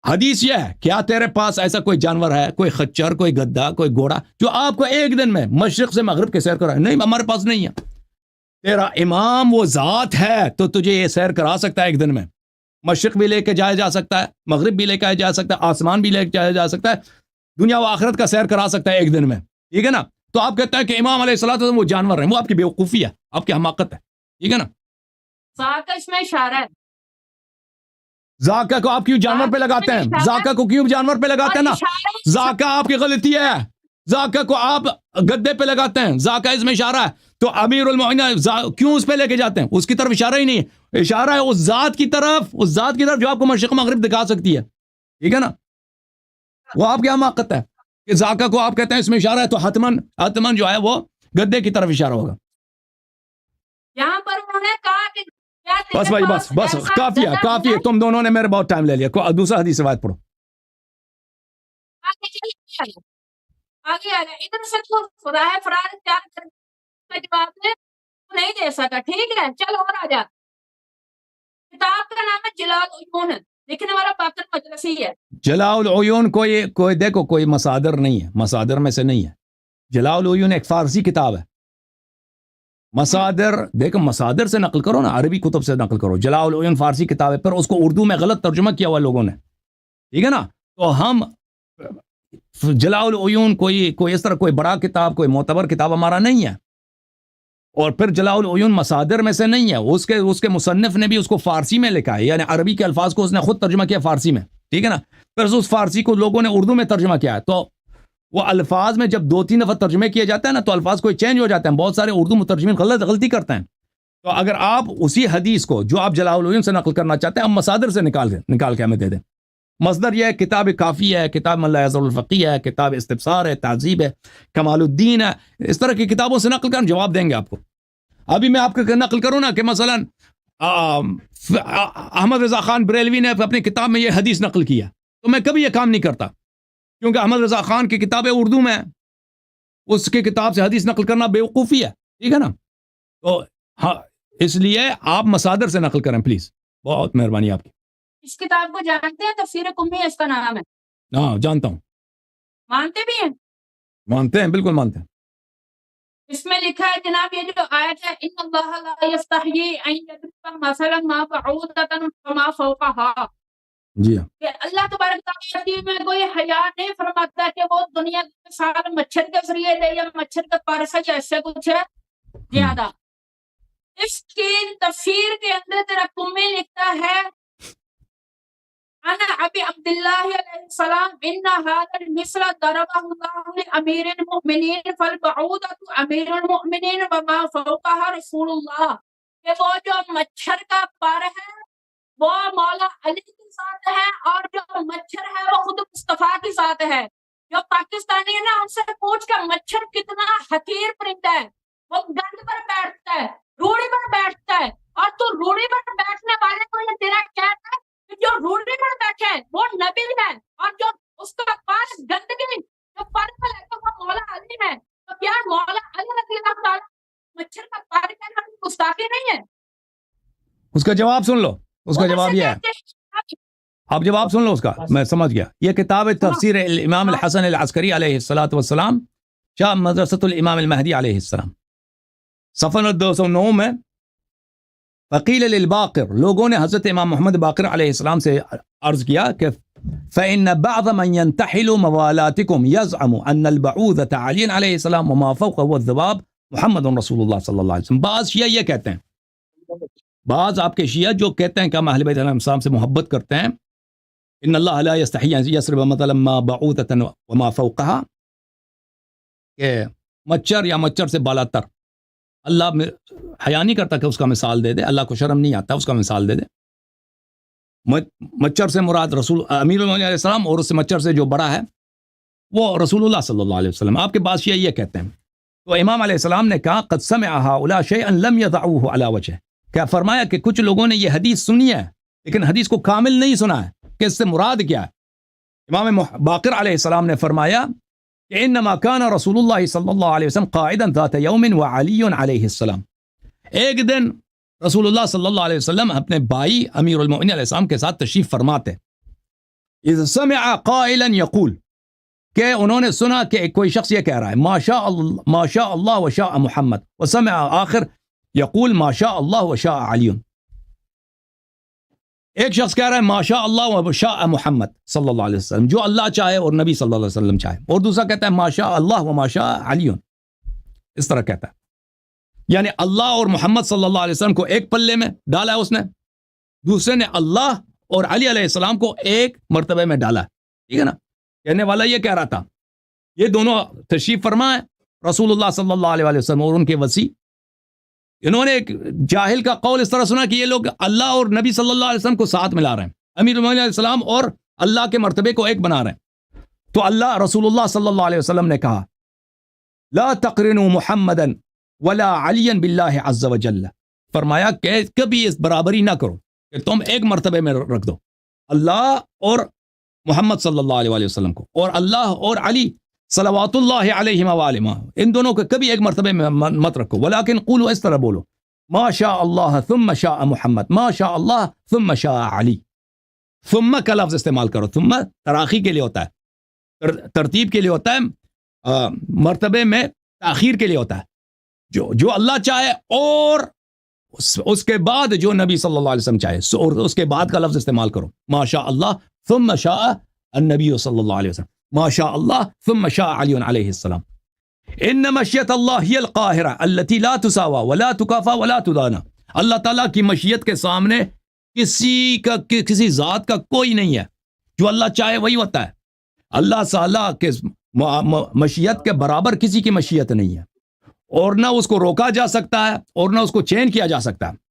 حدیث یہ ہے, کیا تیرے پاس ایسا کوئی جانور ہے, کوئی خچر, کوئی گدھا, کوئی گھوڑا جو آپ کو ایک دن میں مشرق سے مغرب کے سیر کرائے؟ نہیں, ہمارے پاس نہیں ہے. تیرا امام وہ ذات ہے تو تجھے یہ سیر کرا سکتا ہے ایک دن میں. مشرق بھی لے کے جایا جا سکتا ہے, مغرب بھی لے کے جا سکتا ہے, آسمان بھی لے کے جایا جا سکتا ہے, دنیا و آخرت کا سیر کرا سکتا ہے ایک دن میں. ٹھیک ہے نا. تو آپ کہتے ہیں کہ امام علیہ الصلوۃ والسلام وہ جانور ہیں, وہ آپ کی بیوقوفی ہے, آپ کی حماقت ہے. ٹھیک ہے نا. اس میں اشارہ ہے. ذاکہ کو آپ کیوں جانور پہ لگاتے ہیں؟ ذاکہ کو کیوں جانور پہ لگاتے ہیں نا؟ ذاکہ آپ کی غلطی ہے. ذاکہ کو آپ گدے پہ لگاتے ہیں, ذاکہ اس میں اشارہ ہے. تو امیر المومنین کیوں اس پہ لے کے جاتے ہیں؟ اس کی طرف اشارہ ہی نہیں ہے, اشارہ ہے اس ذات کی طرف جو آپ کو مشرق مغرب دکھا سکتی ہے. ٹھیک ہے نا. وہ آپ کی حماقت ہے کہ ذاکہ کو آپ کہتے ہیں اس میں اشارہ ہے, تو حتمن جو ہے وہ گدے کی طرف اشارہ ہوگا. یہاں پر انہوں نے کہا کہ بس بھائی بس کافی ہے. تم دونوں نے میرے بہت ٹائم لے لیا. دوسرا حدیث روایت پڑھو. آگے ادھر سے تو خدا ہے فرار کا جواب نہیں دے سکا. ٹھیک ہے, چل اور آ جا. کتاب کا نام ہے جلال العیون, لکھنے والا باقر مجلسی ہے. جلال العیون کوئی دیکھو کوئی مصادر نہیں ہے, مصادر میں سے نہیں ہے. جلال العیون ایک فارسی کتاب ہے. مصادر دیکھو, مصادر سے نقل کرو نا, عربی کتب سے نقل کرو. جلال العیون فارسی کتاب ہے, پر اس کو اردو میں غلط ترجمہ کیا ہوا لوگوں نے. ٹھیک ہے نا. تو ہم جلال العیون کوئی اس طرح کوئی بڑا کتاب, کوئی معتبر کتاب ہمارا نہیں ہے. اور پھر جلال العیون مصادر میں سے نہیں ہے. اس کے مصنف نے بھی اس کو فارسی میں لکھا ہے, یعنی عربی کے الفاظ کو اس نے خود ترجمہ کیا فارسی میں. ٹھیک ہے نا. پھر اس فارسی کو لوگوں نے اردو میں ترجمہ کیا ہے. تو وہ الفاظ میں جب 2-3 دفعہ ترجمے کیے جاتے ہیں نا, تو الفاظ کوئی چینج ہو جاتے ہیں. بہت سارے اردو مترجمین غلطی کرتے ہیں. تو اگر آپ اسی حدیث کو جو آپ جلال العیون سے نقل کرنا چاہتے ہیں, ہم مصادر سے نکال کے ہمیں دے دیں. مصدر یہ ہے, کتاب کافی ہے, کتاب من لا یزال الفقیہ ہے, کتاب استبصار ہے, تہذیب ہے, کمال الدین ہے. اس طرح کی کتابوں سے نقل کریں, جواب دیں گے آپ کو. ابھی میں آپ کو نقل کروں نا کہ مثلا احمد رضا خان بریلوی نے اپنی کتاب میں یہ حدیث نقل کیا, تو میں کبھی یہ کام نہیں کرتا, کیونکہ احمد رضا خان کی کتابیں اردو میں, اس کی کتاب سے حدیث نقل کرنا بیوقوفی ہے. ٹھیک ہے نا. تو ہاں, اس لیے آپ مصادر سے نقل کریں پلیز, بہت مہربانی آپ کی. اس کتاب کو جانتے ہیں, تفسیر قمی ہے اس کا نام ہے. ہاں جانتا ہوں. مانتے بھی ہیں؟ مانتے ہیں, بالکل مانتے ہیں. اس میں لکھا ہے جناب, یہ جو آیت ہے, ان اللہ لا یستحیی ان یضرب مثلا ما بعوضۃ فما فوقها, جی ہاں, کہ اللہ تبارک تعالیٰ میں کوئی حیا نہیں فرماتا کہ وہ دنیا کے سارے مچھر کے ذریعے لے یا مچھر کے پر سے جیسے کچھ ہے زیادہ. اس کی تفسیر کے اندر تیرا قمی لکھتا ہے, انا ابی عبداللہ علیہ السلام ان هذا المثل ضربه الله لامیر المؤمنین فالبعوضۃ امیر المؤمنین وما فوقها رسول اللہ, کہ وہ جو مچھر کا پر ہے وہ مولا علی کی ذات ہے, اور جو مچھر ہے وہ خود مصطفیٰ کی ذات ہے. جو پاکستانی ہے نا, ان سے پوچھ کر مچھر کتنا حقیر پرندہ ہے. وہ گند پر بیٹھتا ہے, روڑی پر بیٹھتا ہے, اور تو روڑی پر بیٹھنے والے کو یہ تیرا کیا ہے کہ جو روڑی پر بیٹھے ہیں وہ نبی ہے, اور جو اس کا پاس گندگی جو پر ہے تو وہ مولا علی ہے. تو کیا مولا علی رضی اللہ تعالیٰ مچھر کا پر کہنا گستاخی نہیں ہے؟ اس کا جواب سن لو. اس کا جواب یہ ہے, آپ جواب سن لو اس کا, میں سمجھ گیا. یہ کتاب تفسیر امام الحسن العسکری علیہ الصلوۃ والسلام, شاہ مدرسۃ الامام المہدی علیہ السلام, صفحہ 209 میں. فقیل للباقر, لوگوں نے حضرت امام محمد باقر علیہ السلام سے عرض کیا کہ فإن بعض من ينتحل موالاتكم يزعم ان البعوضة علی علیہ السلام وما فوقه هو الذباب محمد رسول اللہ صلی اللہ علیہ وسلم. بعض شیعہ یہ کہتے ہیں بعض آپ کے شیعہ جو کہتے ہیں کہ ہم اہل بیت علیہ السلام سے محبت کرتے ہیں، ان اللہ لا یستحی ان یضرب مثلا ما بعوضۃ وما فوقها، کہ مچھر یا مچھر سے بالا تر، اللہ حیا نہیں کرتا کہ اس کا مثال دے دے، اللہ کو شرم نہیں آتا اس کا مثال دے دے۔ مچھر سے مراد رسول امیر المومنین علیہ السلام، اور اس سے مچھر سے جو بڑا ہے وہ رسول اللہ صلی اللہ علیہ وسلم۔ آپ کے بعض شیعہ یہ کہتے ہیں، تو امام علیہ السلام نے کہا قد سمع هؤلاء شيئا لم يضعوه على وجهه، کیا فرمایا کہ کچھ لوگوں نے یہ حدیث سنی ہے لیکن حدیث کو کامل نہیں سنا ہے کہ اس سے مراد کیا ہے۔ امام باقر علیہ السلام نے فرمایا کہ انما كان رسول اللہ صلی اللہ علیہ وسلم قاعدا ذات يوم وعلی علیہ السلام، ایک دن رسول اللہ صلی اللہ علیہ وسلم اپنے بھائی امیر المؤمنین علیہ السلام کے ساتھ تشریف فرماتے، اذ سمع قائلا یقول، کہ انہوں نے سنا کہ کوئی شخص یہ کہہ رہا ہے ما شاء اللہ وشاء محمد، وسمع آخر یقول ما شاء اللہ وشاء علی، ایک شخص کہہ رہا ہے ما شاء اللہ وشاء محمد صلی اللہ علیہ وسلم، جو اللہ چاہے اور نبی صلی اللہ علیہ وسلم چاہے، اور دوسرا کہتا ہے ما شاء اللہ وما شاء علی، اس طرح کہتا ہے، یعنی اللہ اور محمد صلی اللہ علیہ وسلم کو ایک پلے میں ڈالا ہے اس نے، دوسرے نے اللہ اور علی علیہ السلام کو ایک مرتبے میں ڈالا ہے، ٹھیک ہے نا۔ کہنے والا یہ کہہ رہا تھا، یہ دونوں تشریف فرما ہے رسول اللہ صلی اللہ علیہ وسلم اور ان کے وصی، انہوں نے ایک جاہل کا قول اس طرح سنا کہ یہ لوگ اللہ اور نبی صلی اللہ علیہ وسلم کو ساتھ ملا رہے ہیں، امیر المومنین علیہ السلام اور اللہ کے مرتبے کو ایک بنا رہے ہیں، تو اللہ رسول اللہ صلی اللہ علیہ وسلم نے کہا لا تقرنوا محمدا ولا علیا باللہ عز وجل، فرمایا کہ کبھی اس برابری نہ کرو کہ تم ایک مرتبے میں رکھ دو اللہ اور محمد صلی اللہ علیہ وسلم کو، اور اللہ اور علی صلوات اللہ علیہما وآلہما، ان دونوں کو کبھی ایک مرتبے میں مت رکھو، ولیکن قولوا، اس طرح بولو ما شاء اللہ ثم شاء محمد، ما شاء اللہ ثم شاء علی، ثم کا لفظ استعمال کرو، ثم تراخی کے لیے ہوتا ہے، ترتیب کے لیے ہوتا ہے، مرتبے میں تاخیر کے لیے ہوتا ہے، جو اللہ چاہے اور اس کے بعد جو نبی صلی اللہ علیہ وسلم چاہے، اور اس کے بعد کا لفظ استعمال کرو، ما شاء اللہ ثم شاء النبی صلی اللہ علیہ وسلم، ما شاء اللہ ثم شاء علی علیہ السلام، ان مشیت اللہ ہی القاہرہ التي لا تساوی ولا تکافا ولا تدانا، اللہ تعالیٰ کی مشیت کے سامنے کسی ذات کا کوئی نہیں ہے، جو اللہ چاہے وہی ہوتا ہے، اللہ تعالیٰ کے مشیت کے برابر کسی کی مشیت نہیں ہے، اور نہ اس کو روکا جا سکتا ہے اور نہ اس کو چین کیا جا سکتا ہے۔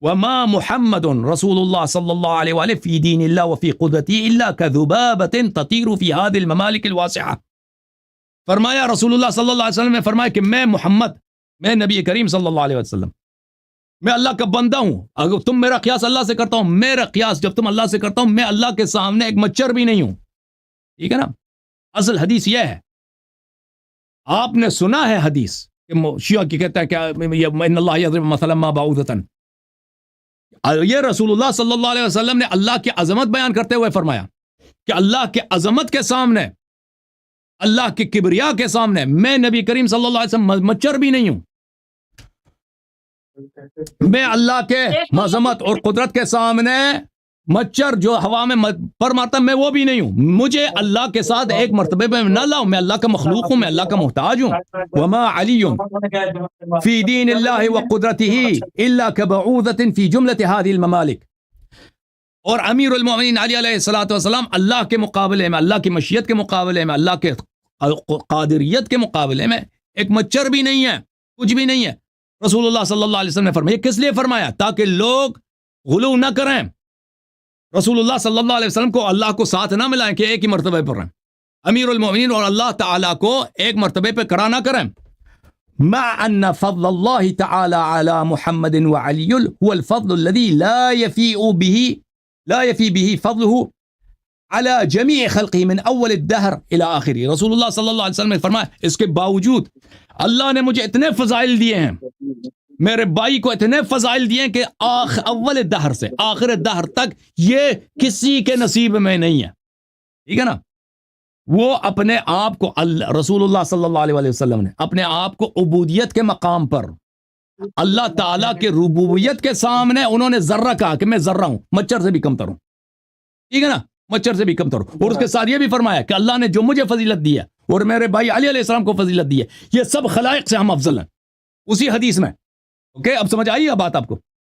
وما محمد رسول اللہ صلی اللہ علیہ وآلہ فی دین اللہ وفی قدرتی الا کذبابۃ تطیر فی هذه الممالک الواسعہ، فرمایا رسول اللہ صلی اللہ علیہ وسلم نے فرمایا کہ میں محمد، میں نبی کریم صلی اللہ علیہ وسلم، میں اللہ کا بندہ ہوں، اگر تم میرا قیاس اللہ سے کرتا ہوں، میرا قیاس جب تم اللہ سے کرتا ہوں، میں اللہ کے سامنے ایک مچھر بھی نہیں ہوں، ٹھیک ہے نا۔ اصل حدیث یہ ہے، آپ نے سنا ہے حدیث کہ شیعہ کی کہتا ہے کہ ان اللہ یضرب مثلا ما بعوضۃ، یہ رسول اللہ صلی اللہ علیہ وسلم نے اللہ کی عظمت بیان کرتے ہوئے فرمایا کہ اللہ کے عظمت کے سامنے، اللہ کے کبریا کے سامنے میں نبی کریم صلی اللہ علیہ وسلم مچھر بھی نہیں ہوں، میں اللہ کے عظمت اور قدرت کے سامنے مچھر جو ہوا میں پر مارتا میں وہ بھی نہیں ہوں، مجھے اللہ کے ساتھ ایک مرتبے میں نہ لاؤ، میں اللہ کا مخلوق ہوں، میں اللہ کا محتاج ہوں۔ وما علی فی دین اللہ وقدرتہ الا کبعوضۃ فی جملۃ هذه الممالک، اور امیر المؤمنین علی علیہ الصلوۃ والسلام اللہ کے مقابلے میں، اللہ کی مشیت کے مقابلے میں، اللہ کے قادریت کے مقابلے میں ایک مچھر بھی نہیں ہے، کچھ بھی نہیں ہے۔ رسول اللہ صلی اللہ علیہ وسلم نے فرمایا، کس لیے فرمایا؟ تاکہ لوگ غلو نہ کریں، رسول اللہ صلی اللہ علیہ وسلم کو اللہ کو ساتھ نہ ملائیں کہ ایک ہی مرتبے پر رہیں، امیر المؤمنین اور اللہ تعالیٰ کو ایک مرتبے پہ کرا نہ کریں۔ مع ان فضل اللہ تعالی علی محمد وعلی هو الفضل الذي لا يفي به فضله على جميع خلقه من اول الدهر الى آخری، رسول اللہ صلی اللہ علیہ وسلم نے فرمایا اس کے باوجود اللہ نے مجھے اتنے فضائل دیے ہیں، میرے بھائی کو اتنے فضائل دیے کہ اول دہر سے آخر دہر تک یہ کسی کے نصیب میں نہیں ہے، ٹھیک ہے نا۔ وہ اپنے آپ کو رسول اللہ صلی اللہ علیہ وسلم نے اپنے آپ کو عبودیت کے مقام پر اللہ تعالیٰ کے ربوبیت کے سامنے انہوں نے ذرہ کہا کہ میں ذرہ ہوں، مچھر سے بھی کم تر ہوں، ٹھیک ہے نا، مچھر سے بھی کم تر ہوں، اور اس کے ساتھ یہ بھی فرمایا کہ اللہ نے جو مجھے فضیلت دی ہے اور میرے بھائی علی علیہ السلام کو فضیلت دی ہے، یہ سب خلائق سے ہم افضل ہیں، اسی حدیث میں۔ اوکے، اب سمجھ آئی یہ بات آپ کو؟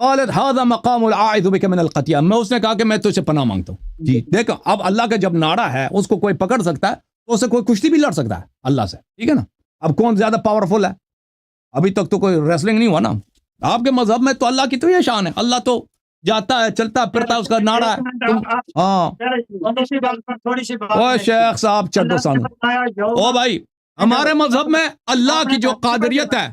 قالت هذا مقام العائذ بك من القتیہ، میں اس نے کہا کہ میں تجھ سے پناہ مانگتا ہوں. جی دیکھو اب اللہ کا جب نعرہ ہے اس کو کوئی پکڑ سکتا ہے تو اسے کوئی کشتی بھی لڑ سکتا ہے اللہ سے، ٹھیک ہے نا. اب کون زیادہ پاورفل ہے؟ ابھی تک تو کوئی ریسلنگ نہیں ہوا نا. آپ کے مذہب میں تو اللہ کی تو یہ شان ہے، اللہ تو جاتا ہے چلتا پھرتا ہے، اس کا نعرہ ہے. ہاں او شیخ صاحب چڈو سانو، او بھائی ہمارے مذہب میں اللہ کی جو قادریت ہے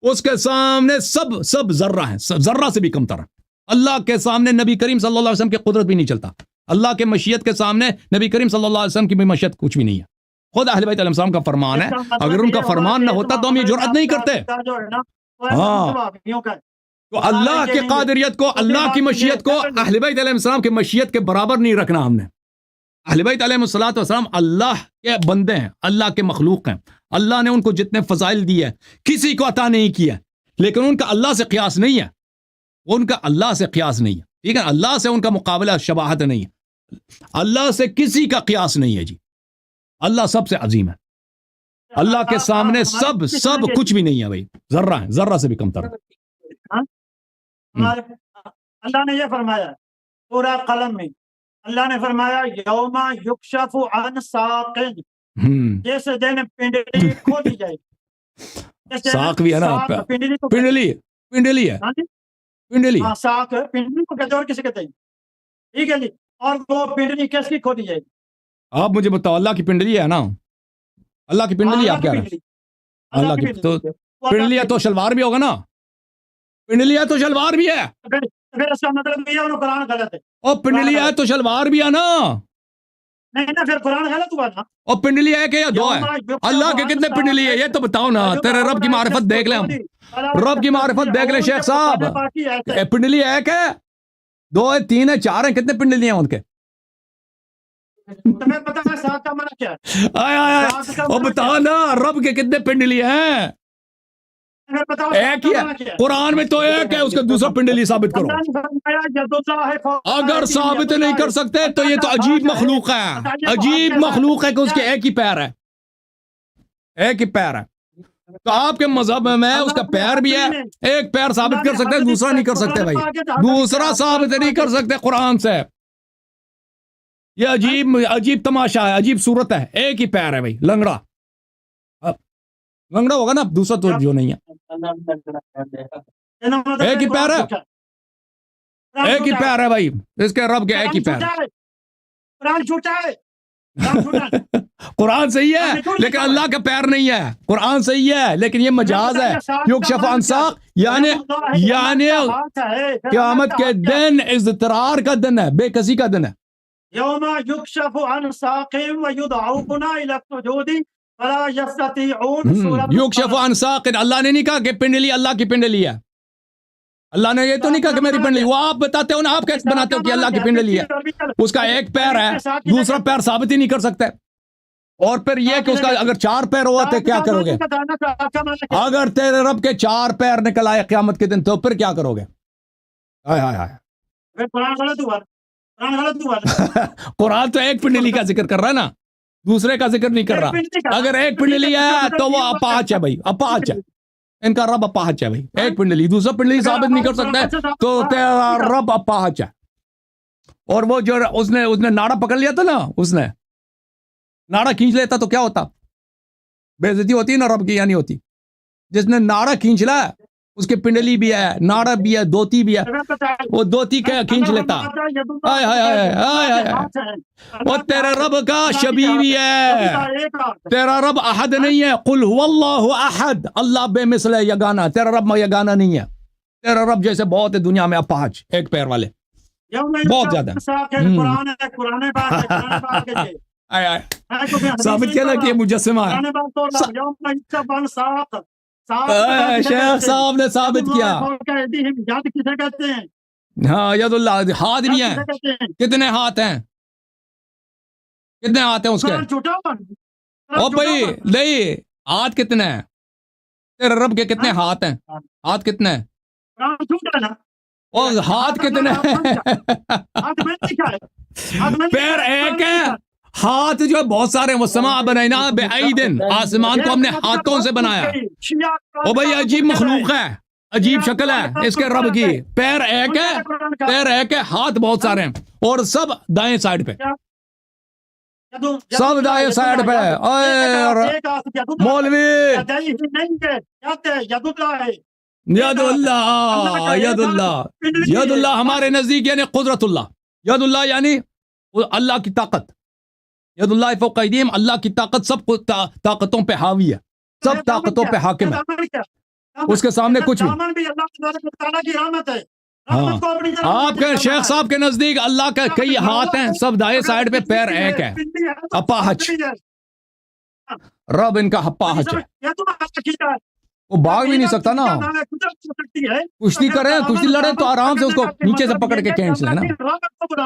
اس کے سامنے سب ذرہ ہیں، ذرہ سے بھی کمتر ہے. اللہ کے سامنے نبی کریم صلی اللہ علیہ وسلم کی قدرت بھی نہیں چلتا. اللہ کے مشیت کے سامنے نبی کریم صلی اللہ علیہ وسلم کی بھی مشیت کچھ بھی نہیں ہے. خود اہل بیت علیہ السلام کا فرمان ہے، اگر ان کا فرمان نہ ہوتا تو ہم یہ جرأت نہیں کرتے. ہاں تو اللہ کی قادریت کو، اللہ کی مشیت کو اہل بیت علیہ السلام کی مشیت کے برابر نہیں رکھنا ہم نے. اہل بیت علیہ السلام اللہ کے بندے ہیں، اللہ کے مخلوق ہیں. اللہ نے ان کو جتنے فضائل دیے کسی کو عطا نہیں کیا، لیکن ان کا اللہ سے قیاس نہیں ہے. ان کا اللہ سے قیاس نہیں ہے، ٹھیک ہے. اللہ سے ان کا مقابلہ شباہت نہیں ہے. اللہ سے کسی کا قیاس نہیں ہے جی. اللہ سب سے عظیم ہے. اللہ کے سامنے سب کچھ بھی نہیں ہے بھائی، ذرہ ہے، ذرہ سے بھی کمتر ہے. اللہ نے یہ فرمایا سورہ قلم میں، اللہ نے فرمایا یوم یکشف عن ساق، جیسے دن پنڈلی کھولی جائے. ساق بھی ہے نا، پنڈلی ہے، پنڈلی ساق پنڈلی کو کہتے ہیں اور کسی کہتے ہیں، ٹھیک ہے جی. اور وہ پنڈلی کیس کی کھولی جائے؟ آپ مجھے بتاؤ. اللہ کی پنڈلی ہے نا، اللہ کی پنڈلی آپ کیا ہے؟ اللہ کی تو پنڈلی ہے تو شلوار بھی ہوگا نا، پنڈلی ہے تو شلوار بھی ہے. پھر اس کا مطلب یہ ہے قرآن غلط ہے. اور پنڈلی ہے تو شلوار بھی ہے نا. نہیں نا، پھر قرآن غلط ہوا نا. اور پنڈلی ہے کہ یا دو ہے؟ اللہ کے کتنے پنڈلی ہے یہ تو بتاؤ نا. تیرے رب کی معرفت دیکھ لیں ہم، رب کی معرفت دیکھ لیں شیخ صاحب. پنڈلی ہے کہ دو ہے، تین ہے، چار ہیں؟ کتنے پنڈلی ہیں ان کے؟ تمہیں پتا ہے ساق کا معنی کیا ہے؟ اور بتاؤ نا رب کے کتنے پنڈلی ہیں؟ ایک ہی ہے. قرآن میں تو ایک ہے، اس کا دوسرا پنڈلی ثابت کرو. اگر ثابت نہیں کر سکتے تو یہ تو عجیب مخلوق ہے، عجیب مخلوق ہے کہ اس کے ایک ہی پیر ہے، ایک ہی پیر ہے. تو آپ کے مذہب میں اس کا پیر بھی ہے، ایک پیر ثابت کر سکتے، دوسرا نہیں کر سکتے بھائی، دوسرا ثابت نہیں کر سکتے قرآن سے. یہ عجیب تماشا ہے، عجیب صورت ہے. ایک ہی پیر ہے بھائی، لنگڑا ہوگا نا، دوسرا تو جو نہیں ہے. ایک ہی پیر ہے، ایک ہی پیر ہے بھائی اس کے رب کے، ایک ہی پیر ہے. قرآن صحیح ہے لیکن اللہ کا پیر نہیں ہے. قرآن صحیح ہے لیکن یہ مجاز ہے. یکشف عن ساق یعنی قیامت کے دن اضطرار کا دن ہے، بے کسی کا دن ہے. یوم یکشف عن ساق ویدعون الی السجود فلا یستطیعون. یکشف عن ساق، اللہ نے نہیں کہا کہ پنڈلی اللہ کی پنڈلی ہے. اللہ نے یہ تو نہیں کہا کہ میری پنڈلی، وہ آپ بتاتے ہو نا، آپ کیسے بناتے ہو کہ اللہ کی پنڈلی ہے؟ اس کا ایک پیر ہے، دوسرا پیر ثابت ہی نہیں کر سکتے. اور پھر یہ کہ اس کا اگر چار پیر ہوا تو کیا کرو گے؟ اگر تیرے رب کے چار پیر نکل آئے قیامت کے دن تو پھر کیا کرو گے؟ قرآن تو ایک پنڈلی کا ذکر کر رہا ہے نا، دوسرے کا ذکر نہیں کر رہا. اگر ایک پنڈلی ہے تو وہ اپاہچ ہے بھائی، اپاہچ ہے. ان کا رب اپاہچ ہے بھائی. ایک پنڈلی دوسرا پنڈلی ثابت نہیں کر سکتے تو تیرا رب اپاہچ ہے. اور وہ جو اس نے ناڑا پکڑ لیا تھا نا، اس نے ناڑا کھینچ لیتا تو کیا ہوتا؟ بے عزتی ہوتی نا رب کی یا نہیں ہوتی؟ جس نے ناڑا کھینچ لا اس کے پنڈلی بھی ہے، ناڑا بھی ہے، دوتی بھی ہے، وہ دوتی کا کھینچ لیتا. وہ تیرے رب کا شبیہ بھی ہے. تیرا رب احد نہیں ہے. قل هو اللہ احد، اللہ بے مثل ہے، یگانہ. تیرا رب یگانہ نہیں ہے. تیرا رب جیسے بہت ہے دنیا میں اپاہچ، ایک پیر والے بہت زیادہ. ثابت کیا نا کہ مجسمہ ہے. شیخ صاحب نے ثابت کیا. ہاں ید اللہ، ہاتھ بھی ہیں. کتنے ہاتھ ہیں؟ کتنے ہاتھ ہیں اس کے؟ او بھائی نہیں، ہاتھ کتنے ہیں تیرے رب کے؟ کتنے ہاتھ ہیں؟ ہاتھ کتنے ہیں؟ اور ہاتھ کتنے ہیں؟ پیر ایک ہے، ہاتھ جو بہت سارے. وہ سما بنائنا بے ایدن، آسمان کو ہم نے ہاتھوں سے بنایا. او بھائی عجیب مخلوق ہے، عجیب شکل ہے اس کے رب کی، پیر ایک ہے، پیر ایک ہے، ہاتھ بہت سارے ہیں، اور سب دائیں سائڈ پہ، سب دائیں سائڈ پہ۔ مولوی ید اللہ، ید اللہ، ید اللہ ہمارے نزدیک یعنی قدرت اللہ، ید اللہ یعنی اللہ کی طاقت، ید اللہ فوق ایدیہم، اللہ کی طاقت سب طاقتوں پہ حاوی ہے، سب طاقتوں پہ حاکم ہے، اس کے سامنے کچھ بھی۔ ہاں آپ کے شیخ صاحب کے نزدیک اللہ کے کئی ہاتھ ہیں، سب دائیں سائڈ پہ، پیر ایک ہے، اپاہج، رب ان کا اپاہج ہے، وہ بھاگ بھی نہیں سکتا نا، کشتی کرے، کشتی لڑے تو آرام سے اس کو نیچے سے پکڑ کے کھینچ لے نا،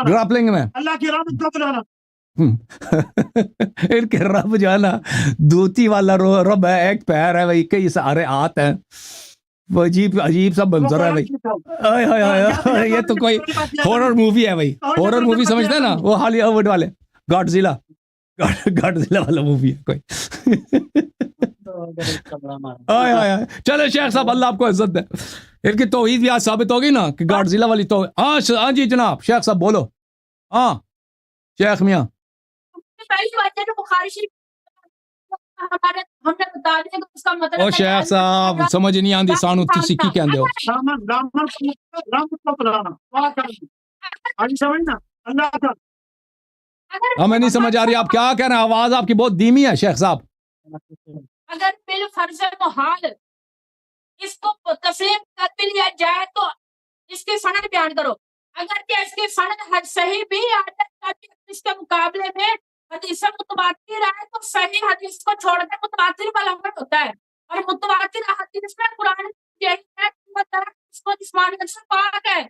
گراپلنگ میں۔ اللہ کی رحمت کو بلانا، ان کے رب جو ہے نا دوتی والا رب ہے، ایک پیر ہے بھائی، کئی سارے ہاتھ ہیں، وہ عجیب عجیب سا منظر ہے بھائی، یہ تو کوئی ہارر مووی ہے بھائی، ہارر مووی سمجھتے ہیں نا، وہ ہالی ووڈ والے گاڈزیلا والا مووی ہے کوئی۔ چلے شیخ صاحب اللہ آپ کو عزت دے، ان کی توحید بھی آج ثابت ہوگی نا کہ گاڈزیلا والی تو۔ ہاں جی جناب شیخ صاحب بولو۔ ہاں شیخ میاں، پہلی بات ہے کہ بخاری شریف ہم نے بتا دیا کہ اس کا مطلب او شیخ صاحب سمجھ نہیں آندی سانو تسی کی کہندے ہو؟ ہمیں نہیں سمجھ آ رہی آپ کیا کہہ رہے ہیں، آواز آپ کی بہت دھیمی ہے شیخ صاحب۔ اگر بالفرض محال اس کو تسلیم کر بھی لیا جائے تو اس کی سند بیان کرو، اگر کہ اس کی سند صحیح بھی آتا اس کے مقابلے میں حدیث متواتر ہے تو صحیح حدیث کو چھوڑ کر متواتر والا عمل ہوتا ہے، اور متواتر حدیث میں قرآن اس کو جسمانی سے پاک ہے۔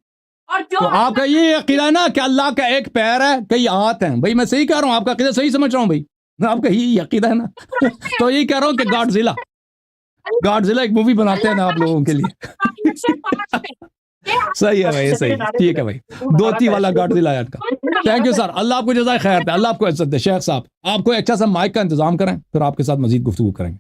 اور جو تو آپ کا یہ عقیدہ ہے نا کہ اللہ کا ایک پیر ہے کئی ہاتھ ہیں، بھائی میں صحیح کہہ رہا ہوں، آپ کا عقیدہ صحیح سمجھ رہا ہوں بھائی، آپ کا یہی عقیدہ ہے نا، تو یہی کہہ رہا ہوں کہ گاڈزیلا ایک مووی بناتے ہیں نا آپ لوگوں کے لیے۔ صحیح ہے بھائی، صحیح، ٹھیک ہے بھائی، دوتی والا گاڈزیلا ہے کا۔ تھینک یو سر، اللہ آپ کو جزائے خیر دے، اللہ آپ کو عزت دے۔ شیخ صاحب آپ کو اچھا سا مائک کا انتظام کریں، پھر آپ کے ساتھ مزید گفتگو کریں گے۔